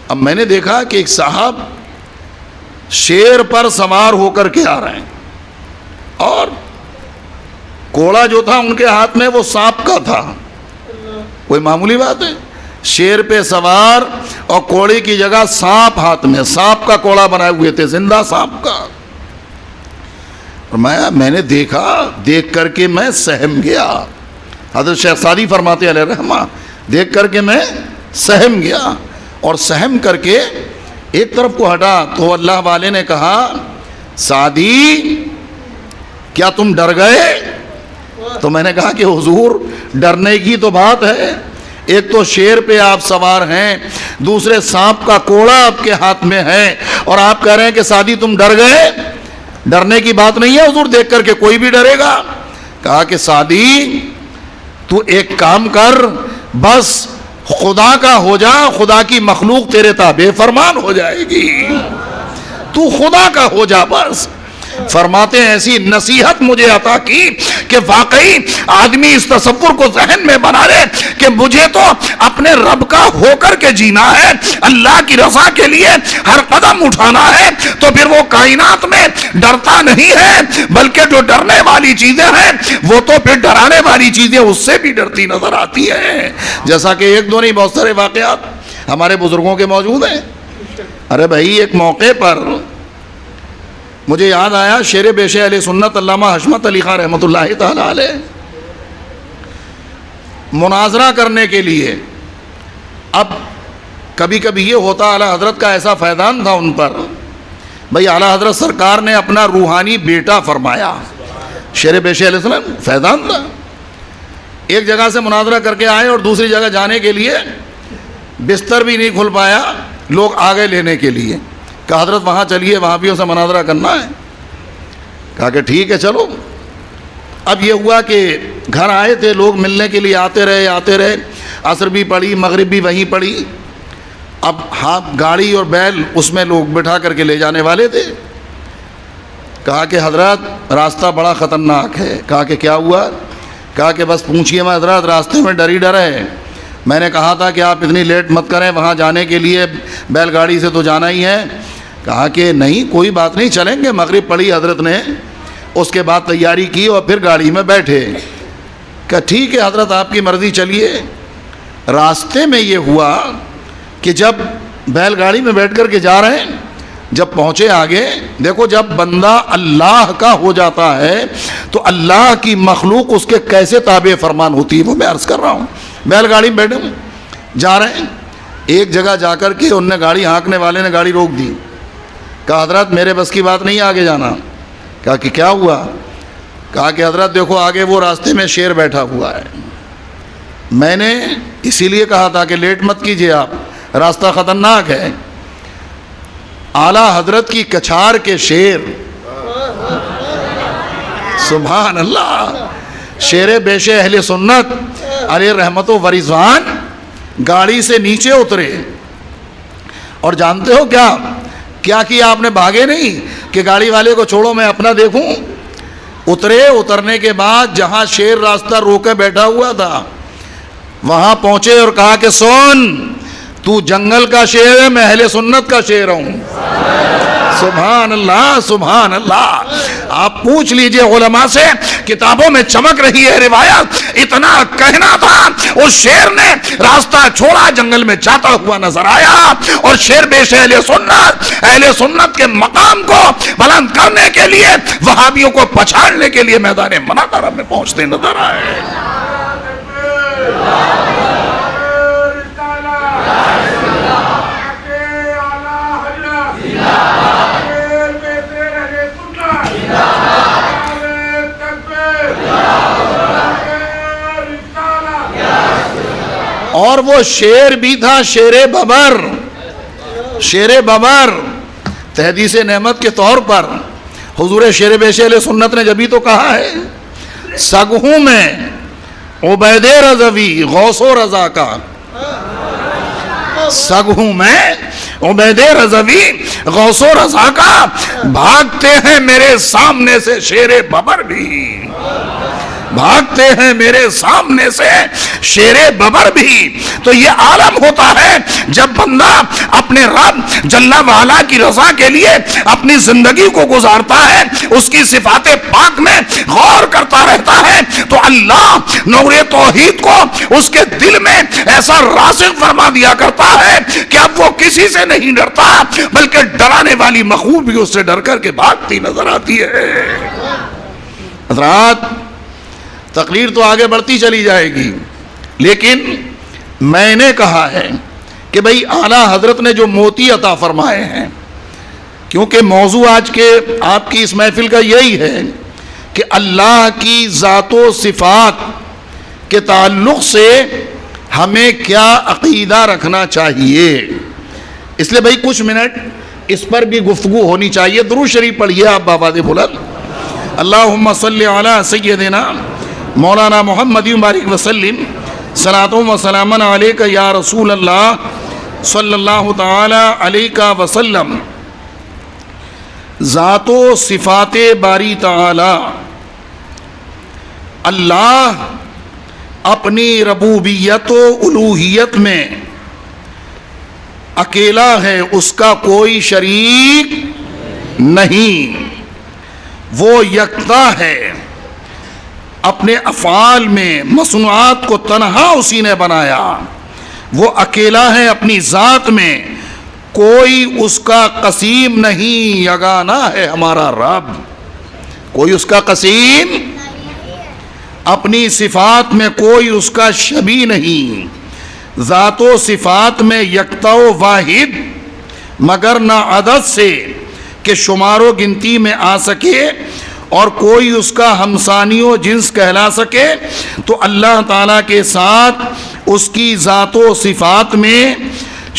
Speaker 1: اب میں نے دیکھا کہ ایک صاحب شیر پر سوار ہو کر کے آ رہے ہیں، اور کوڑا جو تھا ان کے ہاتھ میں وہ سانپ کا تھا۔ کوئی معمولی بات ہے، شیر پہ سوار اور کوڑے کی جگہ سانپ ہاتھ میں، سانپ کا کوڑا بنائے ہوئے تھے، زندہ سانپ کا۔ میں نے دیکھا، دیکھ کر کے میں سہم گیا۔ حضرت شیخ سعدی فرماتے علیہ رحمہ دیکھ کر کے میں سہم گیا، اور سہم کر کے ایک طرف کو ہٹا تو اللہ والے نے کہا سعدی کیا تم ڈر گئے؟ تو میں نے کہا کہ حضور ڈرنے کی تو بات ہے، ایک تو شیر پہ آپ سوار ہیں، دوسرے سانپ کا کوڑا آپ کے ہاتھ میں ہے، اور آپ کہہ رہے ہیں کہ سعدی تم ڈر گئے؟ ڈرنے کی بات نہیں ہے حضور، دیکھ کر کے کوئی بھی ڈرے گا۔ کہا کہ سعدی تو ایک کام کر، بس خدا کا ہو جا، خدا کی مخلوق تیرے تابع فرمان ہو جائے گی، تو خدا کا ہو جا بس۔ فرماتے ہیں ایسی نصیحت مجھے عطا کی کہ واقعی آدمی اس تصور کو ذہن میں بنا لے کہ مجھے تو اپنے رب کا ہو کر کے جینا ہے، اللہ کی رضا کے لیے ہر قدم اٹھانا ہے، تو پھر وہ کائنات میں ڈرتا نہیں ہے، بلکہ جو ڈرنے والی چیزیں ہیں وہ تو پھر ڈرانے والی چیزیں اس سے بھی ڈرتی نظر آتی ہیں۔ جیسا کہ ایک دو نہیں بہت سارے واقعات ہمارے بزرگوں کے موجود ہیں۔ ارے بھائی ایک موقع پر مجھے یاد آیا شیر بیش اہل سنت علامہ حشمت علی خان رحمۃ اللہ تعالی علیہ مناظرہ کرنے کے لیے، اب کبھی کبھی یہ ہوتا اعلیٰ حضرت کا ایسا فیضان تھا ان پر، بھئی اعلیٰ حضرت سرکار نے اپنا روحانی بیٹا فرمایا، شیر بیش علیہ السلام فیضان تھا۔ ایک جگہ سے مناظرہ کر کے آئے اور دوسری جگہ جانے کے لیے بستر بھی نہیں کھل پایا، لوگ آ گئے لینے کے لیے، کہا حضرت وہاں چلیے، وہاں بھی اسے مناظرہ کرنا ہے۔ کہا کہ ٹھیک ہے چلو۔ اب یہ ہوا کہ گھر آئے تھے لوگ ملنے کے لیے، آتے رہے، عصر بھی پڑی، مغرب بھی وہیں پڑی۔ اب ہاتھ گاڑی اور بیل اس میں لوگ بٹھا کر کے لے جانے والے تھے۔ کہا کہ حضرت راستہ بڑا خطرناک ہے۔ کہا کہ کیا ہوا؟ کہا کہ بس پوچھئے میں حضرت، راستے میں ڈر ہی ڈر ہے، میں نے کہا تھا کہ آپ اتنی لیٹ مت کریں، وہاں جانے کے لیے بیل گاڑی سے تو جانا ہی ہے۔ کہا کہ نہیں کوئی بات نہیں، چلیں گے. مغرب پڑھی حضرت نے، اس کے بعد تیاری کی اور پھر گاڑی میں بیٹھے. کہا ٹھیک ہے حضرت آپ کی مرضی چلیے. راستے میں یہ ہوا کہ جب بیل گاڑی میں بیٹھ کر کے جا رہے ہیں، جب پہنچے آگے، دیکھو جب بندہ اللہ کا ہو جاتا ہے تو اللہ کی مخلوق اس کے کیسے تابع فرمان ہوتی ہے وہ میں عرض کر رہا ہوں. بیل گاڑی میں بیٹھے جا رہے ہیں، ایک جگہ جا کر کے ان نے گاڑی، ہانکنے والے نے گاڑی روک دی. کہا حضرت میرے بس کی بات نہیں آگے جانا. کہا کہ کیا ہوا؟ کہا کہ حضرت دیکھو آگے وہ راستے میں شیر بیٹھا ہوا ہے. میں نے اسی لیے کہا تھا کہ لیٹ مت کیجئے آپ، راستہ خطرناک ہے. اعلیٰ حضرت کی کچھار کے شیر، سبحان اللہ، شیر بیش اہل سنت علیہ رحمت و رضوان گاڑی سے نیچے اترے. اور جانتے ہو کیا کیا آپ نے؟ بھاگے نہیں کہ گاڑی والے کو چھوڑو میں اپنا دیکھوں. اترنے کے بعد جہاں شیر راستہ روکے بیٹھا ہوا تھا وہاں پہنچے اور کہا کہ سن، تو جنگل کا شیر ہے، میں اہل سنت کا شیر ہوں. سبحان اللہ سبحان اللہ. آپ پوچھ لیجئے علماء سے، کتابوں میں چمک رہی ہے روایت. اتنا کہنا تھا، اس شیر نے راستہ چھوڑا، جنگل میں جاتا ہوا نظر آیا. اور شیر بیش اہل سنت کے مقام کو بلند کرنے کے لیے، وہابیوں کو پچھاڑنے کے لیے میدان مناظرہ میں پہنچتے نظر آئے. اور وہ شیر بھی تھا شیر ببر. شیر ببر تحدیث نعمت کے طور پر حضور شیر بیش اہل سنت نے جبھی تو کہا ہے، سگہوں میں عبید رضوی غوث و رضا کا، سگہوں میں عبید رضوی غوث و رضا کا، بھاگتے ہیں میرے سامنے سے شیر ببر بھی، بھاگتے ہیں میرے سامنے سے شیر ببر بھی. تو یہ عالم ہوتا ہے جب بندہ اپنے رب جل وعلا کی رضا کے لیے اپنی زندگی کو گزارتا ہے، اس کی صفات پاک میں غور کرتا رہتا ہے، تو اللہ نور توحید کو اس کے دل میں ایسا راسخ فرما دیا کرتا ہے کہ اب وہ کسی سے نہیں ڈرتا، بلکہ ڈرانے والی مخلوق بھی اس سے ڈر کر کے بھاگتی نظر آتی ہے. حضرات تقریر تو آگے بڑھتی چلی جائے گی، لیکن میں نے کہا ہے کہ بھئی اعلیٰ حضرت نے جو موتی عطا فرمائے ہیں، کیونکہ موضوع آج کے آپ کی اس محفل کا یہی ہے کہ اللہ کی ذات و صفات کے تعلق سے ہمیں کیا عقیدہ رکھنا چاہیے. اس لیے بھئی کچھ منٹ اس پر بھی گفتگو ہونی چاہیے. درود شریف پڑھیے آپ بآواز بلند. اللہم صلی علی سیدنا مولانا محمد مبارک وسلم، صلاۃ و سلام علیک یا رسول اللہ صلی اللہ تعالی علیہ وسلم. ذات و صفات باری تعالی، اللہ اپنی ربوبیت و الوہیت میں اکیلا ہے، اس کا کوئی شریک نہیں. وہ یکتا ہے، اپنے افعال میں مصنوعات کو تنہا اسی نے بنایا. وہ اکیلا ہے اپنی ذات میں، کوئی اس کا قسیم نہیں. یگانہ ہے ہمارا رب، کوئی اس کا قسیم. اپنی صفات میں کوئی اس کا شبیہ نہیں. ذات و صفات میں یکتا و واحد، مگر نہ عدد سے کہ شمار و گنتی میں آ سکے اور کوئی اس کا ہمسانی و جنس کہلا سکے. تو اللہ تعالیٰ کے ساتھ اس کی ذات و صفات میں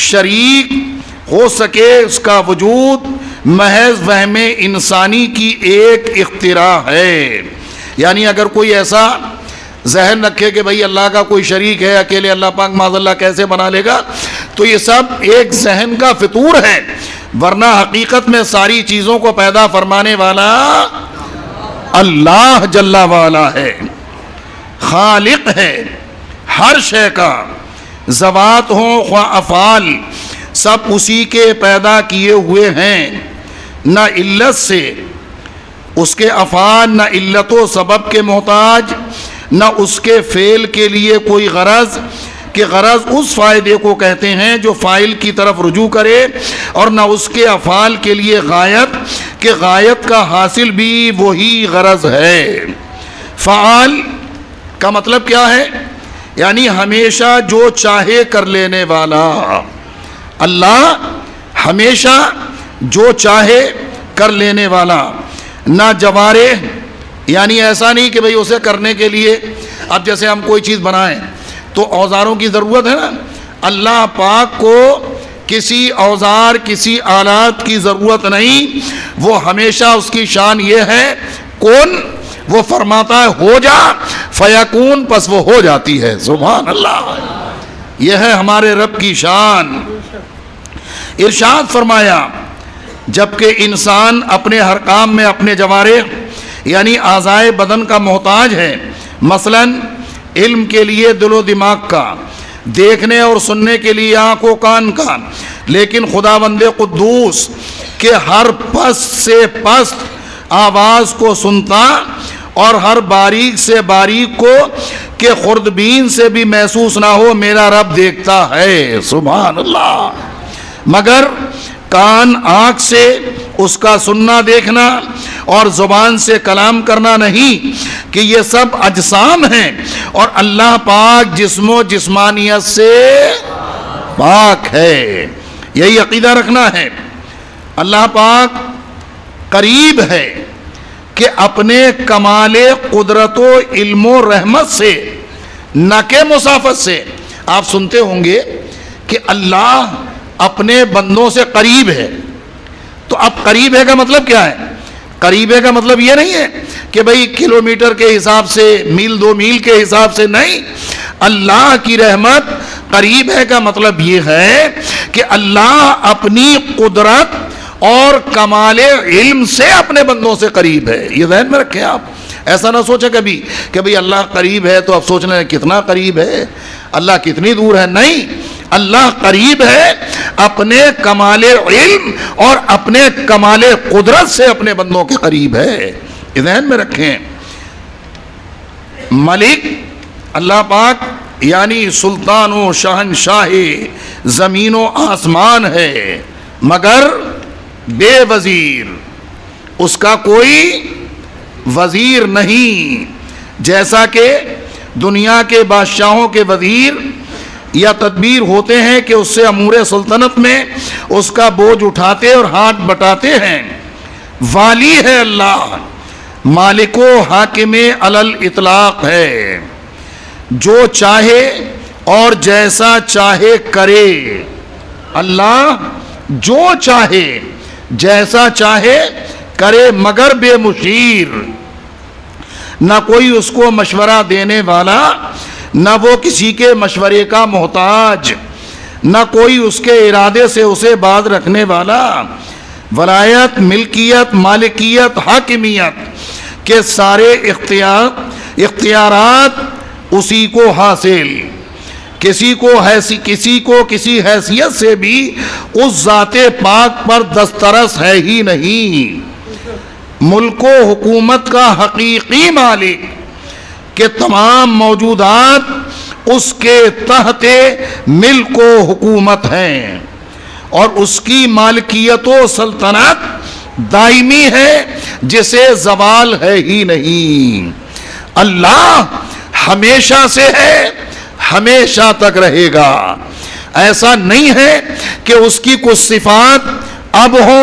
Speaker 1: شریک ہو سکے، اس کا وجود محض وہم انسانی کی ایک اختراع ہے. یعنی اگر کوئی ایسا ذہن رکھے کہ بھئی اللہ کا کوئی شریک ہے، اکیلے اللہ پاک معاذ اللہ کیسے بنا لے گا، تو یہ سب ایک ذہن کا فطور ہے. ورنہ حقیقت میں ساری چیزوں کو پیدا فرمانے والا اللہ جل وعلا ہے، خالق ہے ہر شے کا. ذوات ہوں خواہ افعال، سب اسی کے پیدا کیے ہوئے ہیں، نہ علت سے اس کے افعال، نہ علت و سبب کے محتاج، نہ اس کے فعل کے لیے کوئی غرض، کہ غرض اس فائدے کو کہتے ہیں جو فاعل کی طرف رجوع کرے، اور نہ اس کے افعال کے لیے غایت، کہ غایت کا حاصل بھی وہی غرض ہے۔ فعال کا مطلب کیا ہے؟ یعنی ہمیشہ جو چاہے کر لینے والا۔ اللہ ہمیشہ جو چاہے کر لینے والا، نہ جوارح، یعنی ایسا نہیں کہ بھئی اسے کرنے کے لیے، اب جیسے ہم کوئی چیز بنائیں تو اوزاروں کی ضرورت ہے نا، اللہ پاک کو کسی اوزار، کسی آلات کی ضرورت نہیں، وہ ہمیشہ اس کی شان یہ ہے کون، وہ فرماتا ہے ہو جا فیکون، پس وہ ہو جاتی ہے۔ سبحان اللہ، یہ ہے ہمارے رب کی شان۔ ارشاد فرمایا جبکہ انسان اپنے ہر کام میں اپنے جوارح یعنی اعضائے بدن کا محتاج ہے، مثلا علم کے لیے دل و دماغ کا، دیکھنے اور سننے کے لیے آنکھ و کان کا، لیکن خداوند قدوس کے ہر پست سے پست آواز کو سنتا اور ہر باریک سے باریک کو کہ خوردبین سے بھی محسوس نہ ہو میرا رب دیکھتا ہے۔ سبحان اللہ۔ مگر کان آنکھ سے اس کا سننا دیکھنا اور زبان سے کلام کرنا نہیں، کہ یہ سب اجسام ہیں اور اللہ پاک جسم و جسمانیت سے پاک ہے۔ یہی عقیدہ رکھنا ہے۔ اللہ پاک قریب ہے کہ اپنے کمال قدرت و علم و رحمت سے، نہ کہ مسافت سے۔ آپ سنتے ہوں گے کہ اللہ اپنے بندوں سے قریب ہے، تو اب قریب ہے کا مطلب کیا ہے؟ قریب ہے کا مطلب یہ نہیں ہے کہ بھئی کلومیٹر کے حساب سے، میل 2 میل کے حساب سے، نہیں۔ اللہ کی رحمت قریب ہے کا مطلب یہ ہے کہ اللہ اپنی قدرت اور کمال علم سے اپنے بندوں سے قریب ہے۔ یہ ذہن میں رکھیں آپ، ایسا نہ سوچیں کبھی کہ بھئی اللہ قریب ہے تو اب سوچنا ہے کتنا قریب ہے، اللہ کتنی دور ہے۔ نہیں، اللہ قریب ہے اپنے کمال علم اور اپنے کمال قدرت سے اپنے بندوں کے قریب ہے۔ یہ ذہن میں رکھیں۔ ملک اللہ پاک یعنی سلطان و شہنشاہ زمین و آسمان ہے، مگر بے وزیر، اس کا کوئی وزیر نہیں، جیسا کہ دنیا کے بادشاہوں کے وزیر یا تدبیر ہوتے ہیں کہ اس سے امور سلطنت میں اس کا بوجھ اٹھاتے اور ہاتھ بٹاتے ہیں۔ والی ہے اللہ، مالک و حاکم علی الاطلاق ہے، جو چاہے اور جیسا چاہے کرے۔ اللہ جو چاہے جیسا چاہے کرے، مگر بے مشیر، نہ کوئی اس کو مشورہ دینے والا، نہ وہ کسی کے مشورے کا محتاج، نہ کوئی اس کے ارادے سے اسے باز رکھنے والا۔ ولایت، ملکیت، مالکیت، حاکمیت کے سارے اختیارات اسی کو حاصل، کسی کو کسی حیثیت سے بھی اس ذات پاک پر دسترس ہے ہی نہیں۔ ملک و حکومت کا حقیقی مالک کہ تمام موجودات اس کے تحت ملک و حکومت ہیں، اور اس کی مالکیت و سلطنت دائمی ہے جسے زوال ہے ہی نہیں۔ اللہ ہمیشہ سے ہے، ہمیشہ تک رہے گا۔ ایسا نہیں ہے کہ اس کی کچھ صفات اب ہو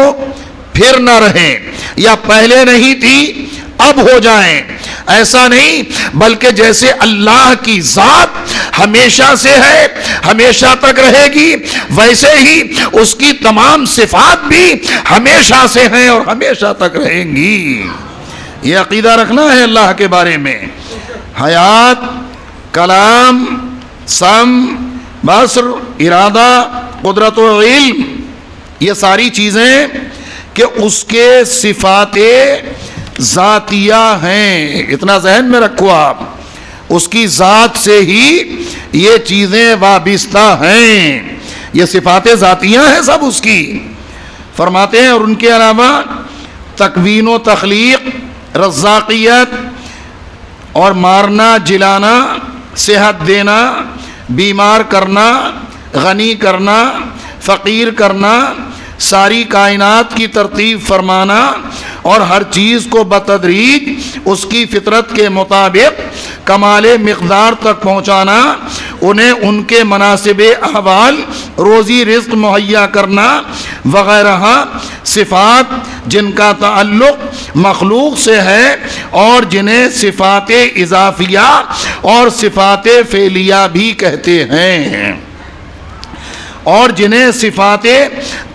Speaker 1: پھر نہ رہیں، یا پہلے نہیں تھی اب ہو جائیں، ایسا نہیں، بلکہ جیسے اللہ کی ذات ہمیشہ سے ہے، ہمیشہ تک رہے گی، ویسے ہی اس کی تمام صفات بھی ہمیشہ سے ہیں اور ہمیشہ تک رہیں گی۔ یہ عقیدہ رکھنا ہے اللہ کے بارے میں۔ حیات، کلام، سم، بصر، ارادہ، قدرت و علم، یہ ساری چیزیں کہ اس کے صفات ذاتیہ ہیں، اتنا ذہن میں رکھو آپ، اس کی ذات سے ہی یہ چیزیں وابستہ ہیں۔ یہ صفات ذاتیہ ہیں سب اس کی. فرماتے ہیں اور ان کے علاوہ تکوین و تخلیق، رزاقیت اور مارنا جلانا، صحت دینا، بیمار کرنا، غنی کرنا، فقیر کرنا، ساری کائنات کی ترتیب فرمانا اور ہر چیز کو بتدریج اس کی فطرت کے مطابق کمال مقدار تک پہنچانا، انہیں ان کے مناسب احوال، روزی رزق مہیا کرنا وغیرہ صفات جن کا تعلق مخلوق سے ہے اور جنہیں صفات اضافیہ اور صفات فعلیہ بھی کہتے ہیں، اور جنہیں صفات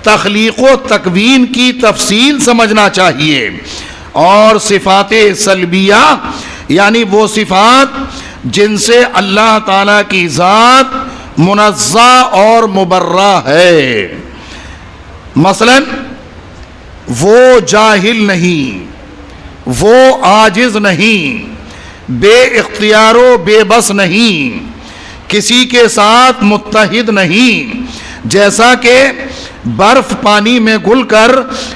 Speaker 1: تخلیق و تکوین کی تفصیل سمجھنا چاہیے. اور صفات سلبیہ یعنی وہ صفات جن سے اللہ تعالیٰ کی ذات منزہ اور مبرہ ہے. مثلا وہ جاہل نہیں، وہ عاجز نہیں، بے اختیار و بے بس نہیں، کسی کے ساتھ متحد نہیں، جیسا کہ برف پانی میں گھل کر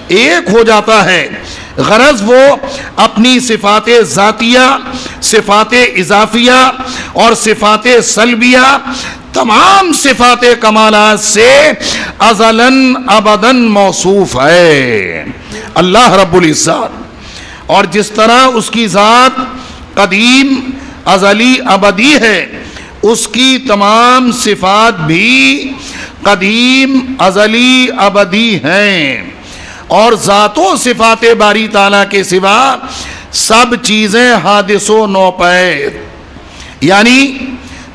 Speaker 1: ایک ہو جاتا ہے. غرض وہ اپنی صفات ذاتیہ، صفات اضافیہ اور صفات سلبیہ، تمام صفات کمالات سے ازلاً ابداً موصوف ہے اللہ رب العزت. اور جس طرح اس کی ذات قدیم، ازلی، ابدی ہے، اس کی تمام صفات بھی قدیم، ازلی، ابدی ہیں. اور ذات و صفات باری تعالیٰ کے سوا سب چیزیں حادث و نوپید، یعنی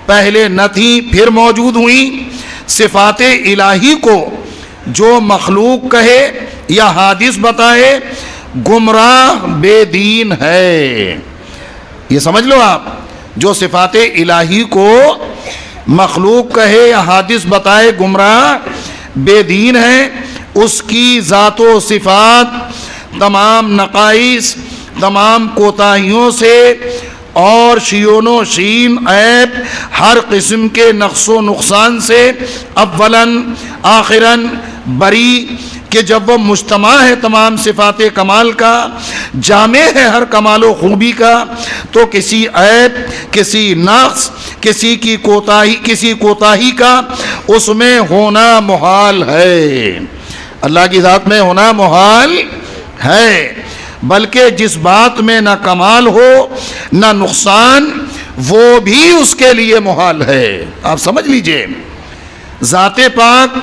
Speaker 1: پہلے نہ تھیں پھر موجود ہوئیں. صفات الہی کو جو مخلوق کہے یا حادث بتائے گمراہ بے دین ہے. یہ سمجھ لو آپ، جو صفات الہی کو مخلوق کہے یا حادث بتائے گمراہ بے دین ہے. اس کی ذات و صفات تمام نقائص، تمام کوتاہیوں سے اور شیون و شین، عیب، ہر قسم کے نقص و نقصان سے اولاً آخراً بری، کہ جب وہ مجتمع ہے تمام صفات کمال کا، جامع ہے ہر کمال و خوبی کا، تو کسی عیب، کسی نقص، کسی کوتاہی کا اس میں ہونا محال ہے. اللہ کی ذات میں ہونا محال ہے، بلکہ جس بات میں نہ کمال ہو نہ نقصان، وہ بھی اس کے لیے محال ہے. آپ سمجھ لیجئے، ذات پاک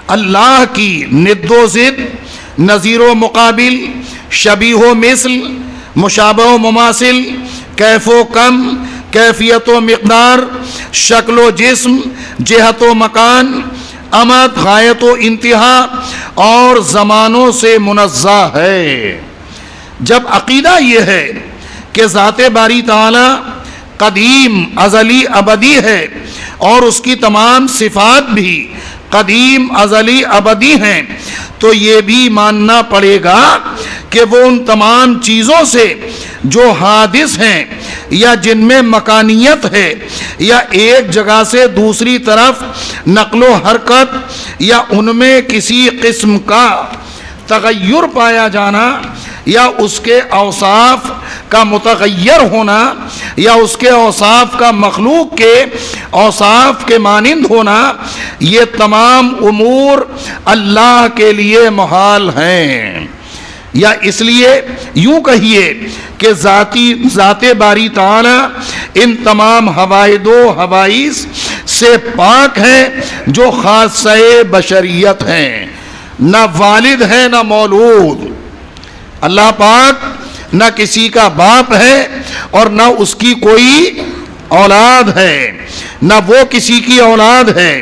Speaker 1: اللہ کی ند و ضد، نظیر و مقابل، شبیہ و مثل، مشابہ و مماثل، کیف و کم، کیفیت و مقدار، شکل و جسم، جہت و مکان، امد، غایت و انتہا اور زمانوں سے منزہ ہے. جب عقیدہ یہ ہے کہ ذات باری تعالی قدیم، ازلی، ابدی ہے اور اس کی تمام صفات بھی قدیم، ازلی، ابدی ہیں، تو یہ بھی ماننا پڑے گا کہ وہ ان تمام چیزوں سے جو حادث ہیں یا جن میں مکانیت ہے یا ایک جگہ سے دوسری طرف نقل و حرکت یا ان میں کسی قسم کا تغیر پایا جانا یا اس کے اوصاف کا متغیر ہونا یا اس کے اوصاف کا مخلوق کے اوصاف کے مانند ہونا، یہ تمام امور اللہ کے لیے محال ہیں. یا اس لیے یوں کہیے کہ ذات باری تعالی ان تمام حوائد و حوائز سے پاک ہے جو خاصہ بشریت ہیں، نہ والد ہے نہ مولود. اللہ پاک نہ کسی کا باپ ہے اور نہ اس کی کوئی اولاد ہے، نہ وہ کسی کی اولاد ہے،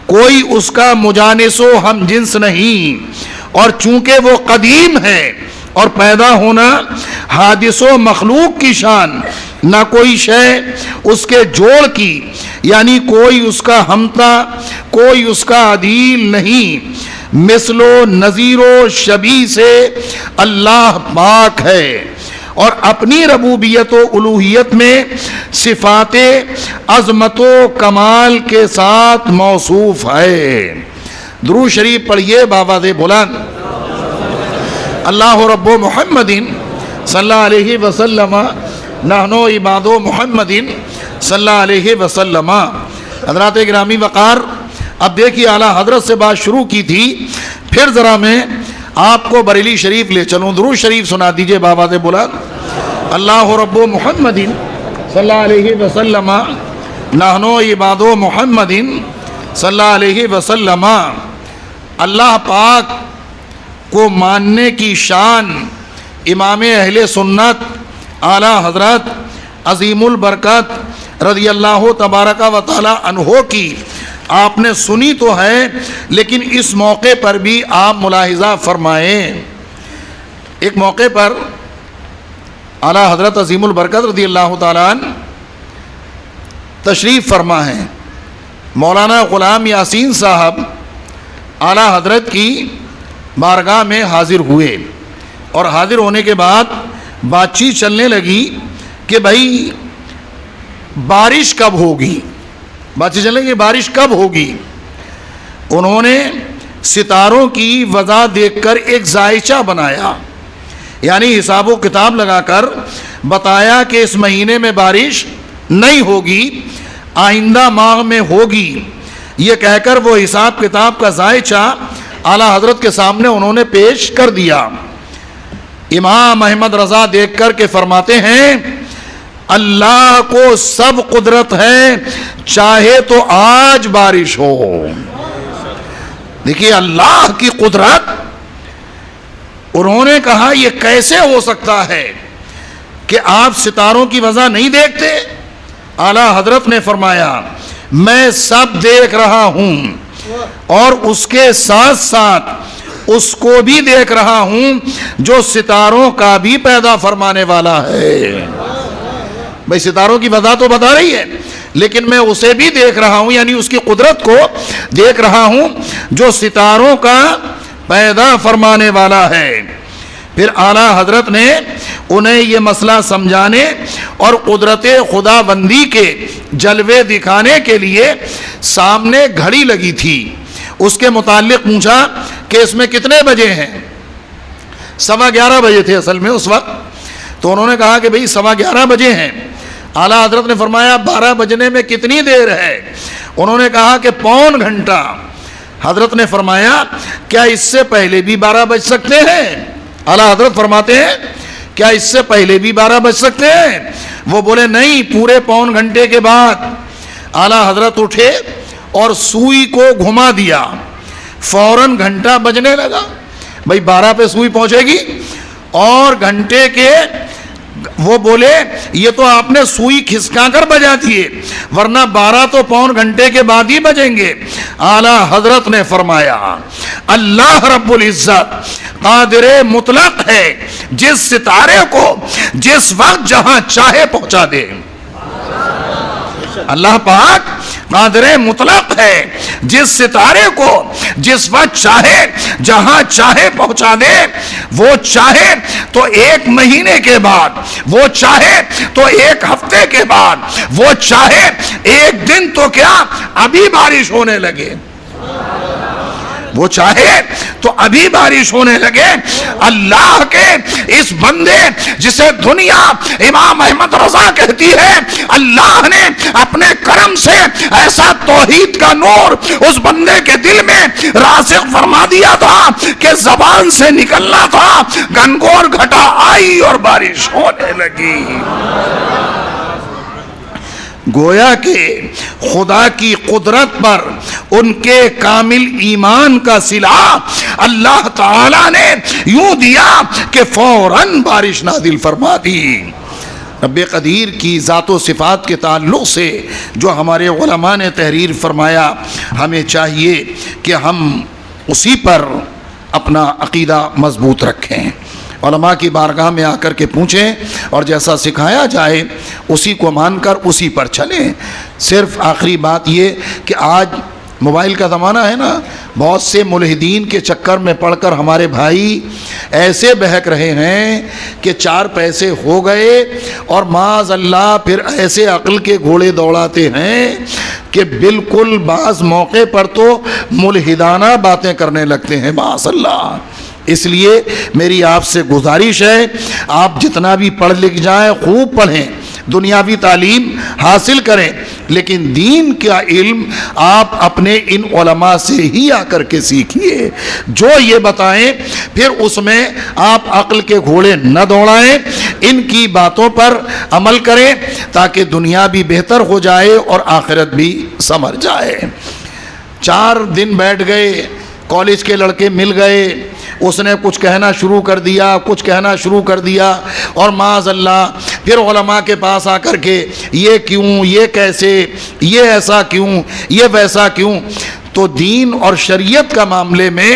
Speaker 1: کوئی اس کا مجانس و ہم جنس نہیں. اور چونکہ وہ قدیم ہے اور پیدا ہونا حادث و مخلوق کی شان، نہ کوئی شے اس کے جوڑ کی، یعنی کوئی اس کا ہمتا، کوئی اس کا عدیل نہیں. مثل و نظیر و شبیہ سے اللہ پاک ہے اور اپنی ربوبیت و الوہیت میں صفات عظمت و کمال کے ساتھ موصوف ہے۔ درود شریف پڑھیے بآواز بلند۔ اللہ رب محمد صلی اللہ علیہ وسلم نحن عباد محمد صلی اللہ علیہ وسلم۔ حضرات گرامی وقار، اب دیکھیے اعلیٰ حضرت سے بات شروع کی تھی، پھر ذرا میں آپ کو بریلی شریف لے چلوں۔ درود شریف سنا دیجئے بآواز بلند۔ اللہ رب محمد صلی اللہ علیہ وسلم نحن عباد محمد صلی اللہ علیہ وسلم۔ اللہ پاک کو ماننے کی شان امام اہل سنت اعلیٰ حضرت عظیم البرکت رضی اللہ تبارک و تعالی عنہ کی آپ نے سنی تو ہے، لیکن اس موقع پر بھی آپ ملاحظہ فرمائیں۔ ایک موقع پر اعلیٰ حضرت عظیم البرکت رضی اللہ تعالیٰ عنہ تشریف فرما ہیں۔ مولانا غلام یاسین صاحب اعلیٰ حضرت کی بارگاہ میں حاضر ہوئے، اور حاضر ہونے کے بعد بات چیت چلنے لگی کہ بھائی بارش کب ہوگی، بات چیت چلنے لگی بارش کب ہوگی۔ انہوں نے ستاروں کی وضع دیکھ کر ایک ذائچہ بنایا، یعنی حساب و کتاب لگا کر بتایا کہ اس مہینے میں بارش نہیں ہوگی، آئندہ ماہ میں ہوگی۔ یہ کہہ کر وہ حساب کتاب کا ذائچہ اعلیٰ حضرت کے سامنے انہوں نے پیش کر دیا۔ امام احمد رضا دیکھ کر کے فرماتے ہیں اللہ کو سب قدرت ہے، چاہے تو آج بارش ہو۔ دیکھیے اللہ کی قدرت۔ انہوں نے کہا یہ کیسے ہو سکتا ہے کہ آپ ستاروں کی وضع نہیں دیکھتے؟ اعلیٰ حضرت نے فرمایا میں سب دیکھ رہا ہوں، اور اس کے ساتھ ساتھ اس کو بھی دیکھ رہا ہوں جو ستاروں کا بھی پیدا فرمانے والا ہے۔ بھئی ستاروں کی وضع تو بتا رہی ہے، لیکن میں اسے بھی دیکھ رہا ہوں، یعنی اس کی قدرت کو دیکھ رہا ہوں جو ستاروں کا پیدا فرمانے والا ہے۔ پھر اعلیٰ حضرت نے انہیں یہ مسئلہ سمجھانے اور قدرت خدا بندی کے جلوے دکھانے کے لیے سامنے گھڑی لگی تھی، اس کے متعلق پوچھا کہ اس میں کتنے بجے ہیں؟ 11:15 بجے تھے اصل میں اس وقت، تو انہوں نے کہا کہ بھئی 11:15 بجے ہیں۔ اعلیٰ حضرت نے فرمایا 12 بجنے میں کتنی دیر ہے؟ انہوں نے کہا کہ پون گھنٹہ۔ حضرت نے فرمایا کیا اس سے پہلے بھی 12 بج سکتے ہیں؟ اعلیٰ حضرت فرماتے ہیں کیا اس سے پہلے بھی 12 بج سکتے ہیں؟ وہ بولے نہیں، پورے پون گھنٹے کے بعد۔ اعلیٰ حضرت اٹھے اور سوئی کو گھما دیا، فوراً گھنٹہ بجنے لگا۔ بھئی 12 پہ سوئی پہنچے گی، اور گھنٹے کے وہ بولے یہ تو آپ نے سوئی کھسکا کر بجا دیے، ورنہ 12 تو پون گھنٹے کے بعد ہی بجیں گے۔ اعلیٰ حضرت نے فرمایا اللہ رب العزت قادر مطلق ہے، جس ستارے کو جس وقت جہاں چاہے پہنچا دے۔ اللہ پاک قادر مطلق ہے، جس ستارے کو جس وقت چاہے جہاں چاہے پہنچا دے۔ وہ چاہے تو 1 مہینے کے بعد، وہ چاہے تو 1 ہفتے کے بعد، وہ چاہے 1 دن تو کیا ابھی بارش ہونے لگے، وہ چاہے تو ابھی بارش ہونے لگے۔ اللہ کے اس بندے جسے دنیا امام احمد رضا کہتی ہے، اللہ نے اپنے کرم سے ایسا توحید کا نور اس بندے کے دل میں راسخ فرما دیا تھا کہ زبان سے نکلنا تھا، گنگور گھٹا آئی اور بارش ہونے لگی۔ گویا کہ خدا کی قدرت پر ان کے کامل ایمان کا صلہ اللہ تعالی نے یوں دیا کہ فوراً بارش نازل فرما دی۔ رب قدیر کی ذات و صفات کے تعلق سے جو ہمارے علماء نے تحریر فرمایا، ہمیں چاہیے کہ ہم اسی پر اپنا عقیدہ مضبوط رکھیں، علماء کی بارگاہ میں آ کر کے پوچھیں، اور جیسا سکھایا جائے اسی کو مان کر اسی پر چلیں۔ صرف آخری بات یہ کہ آج موبائل کا زمانہ ہے نا، بہت سے ملحدین کے چکر میں پڑھ کر ہمارے بھائی ایسے بہک رہے ہیں کہ 4 پیسے ہو گئے اور معاذ اللہ پھر ایسے عقل کے گھوڑے دوڑاتے ہیں کہ بالکل بعض موقع پر تو ملحدانہ باتیں کرنے لگتے ہیں معاذ اللہ۔ اس لیے میری آپ سے گزارش ہے، آپ جتنا بھی پڑھ لکھ جائیں خوب پڑھیں، دنیاوی تعلیم حاصل کریں، لیکن دین کا علم آپ اپنے ان علماء سے ہی آ کر کے سیکھیے، جو یہ بتائیں پھر اس میں آپ عقل کے گھوڑے نہ دوڑائیں، ان کی باتوں پر عمل کریں تاکہ دنیا بھی بہتر ہو جائے اور آخرت بھی سنور جائے۔ 4 دن بیٹھ گئے، کالج کے لڑکے مل گئے، اس نے کچھ کہنا شروع کر دیا اور معاذ اللہ پھر علماء کے پاس آ کر کے یہ کیوں، یہ کیسے، یہ ایسا کیوں، یہ ویسا کیوں۔ تو دین اور شریعت کا معاملے میں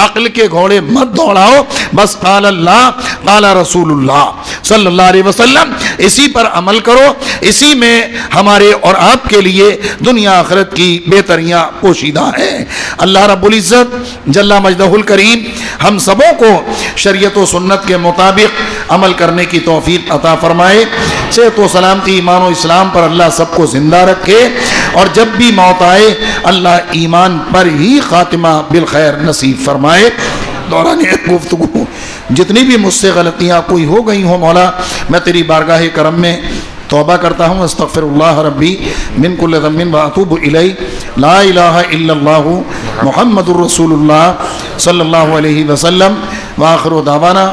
Speaker 1: عقل کے گھوڑے مت دوڑاؤ، بس قال اللہ قال رسول اللہ صلی اللہ علیہ وسلم، اسی پر عمل کرو، اسی میں ہمارے اور آپ کے لیے دنیا آخرت کی بہتریاں پوشیدہ ہیں۔ اللہ رب العزت جل مجدہ الکریم ہم سبوں کو شریعت و سنت کے مطابق عمل کرنے کی توفیق عطا فرمائے۔ صحت و سلامتی ایمان و اسلام پر اللہ سب کو زندہ رکھے، اور جب بھی موت آئے اللہ ایمان پر ہی خاتمہ بالخیر نصیب فرمائے۔ دوران گفتگو جتنی بھی مجھ سے غلطیاں کوئی ہو گئی ہوں مولا، میں تیری بارگاہ کرم میں توبہ کرتا ہوں، استغفر اللہ ربی من کل ذنب واتوب الیہ، لا الہ الا اللہ محمد الرسول اللہ صلی اللہ علیہ وسلم، وآخر دعوانا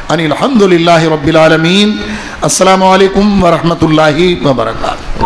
Speaker 1: ان الحمد للہ رب العالمین۔ السلام علیکم ورحمۃ اللہ وبرکاتہ۔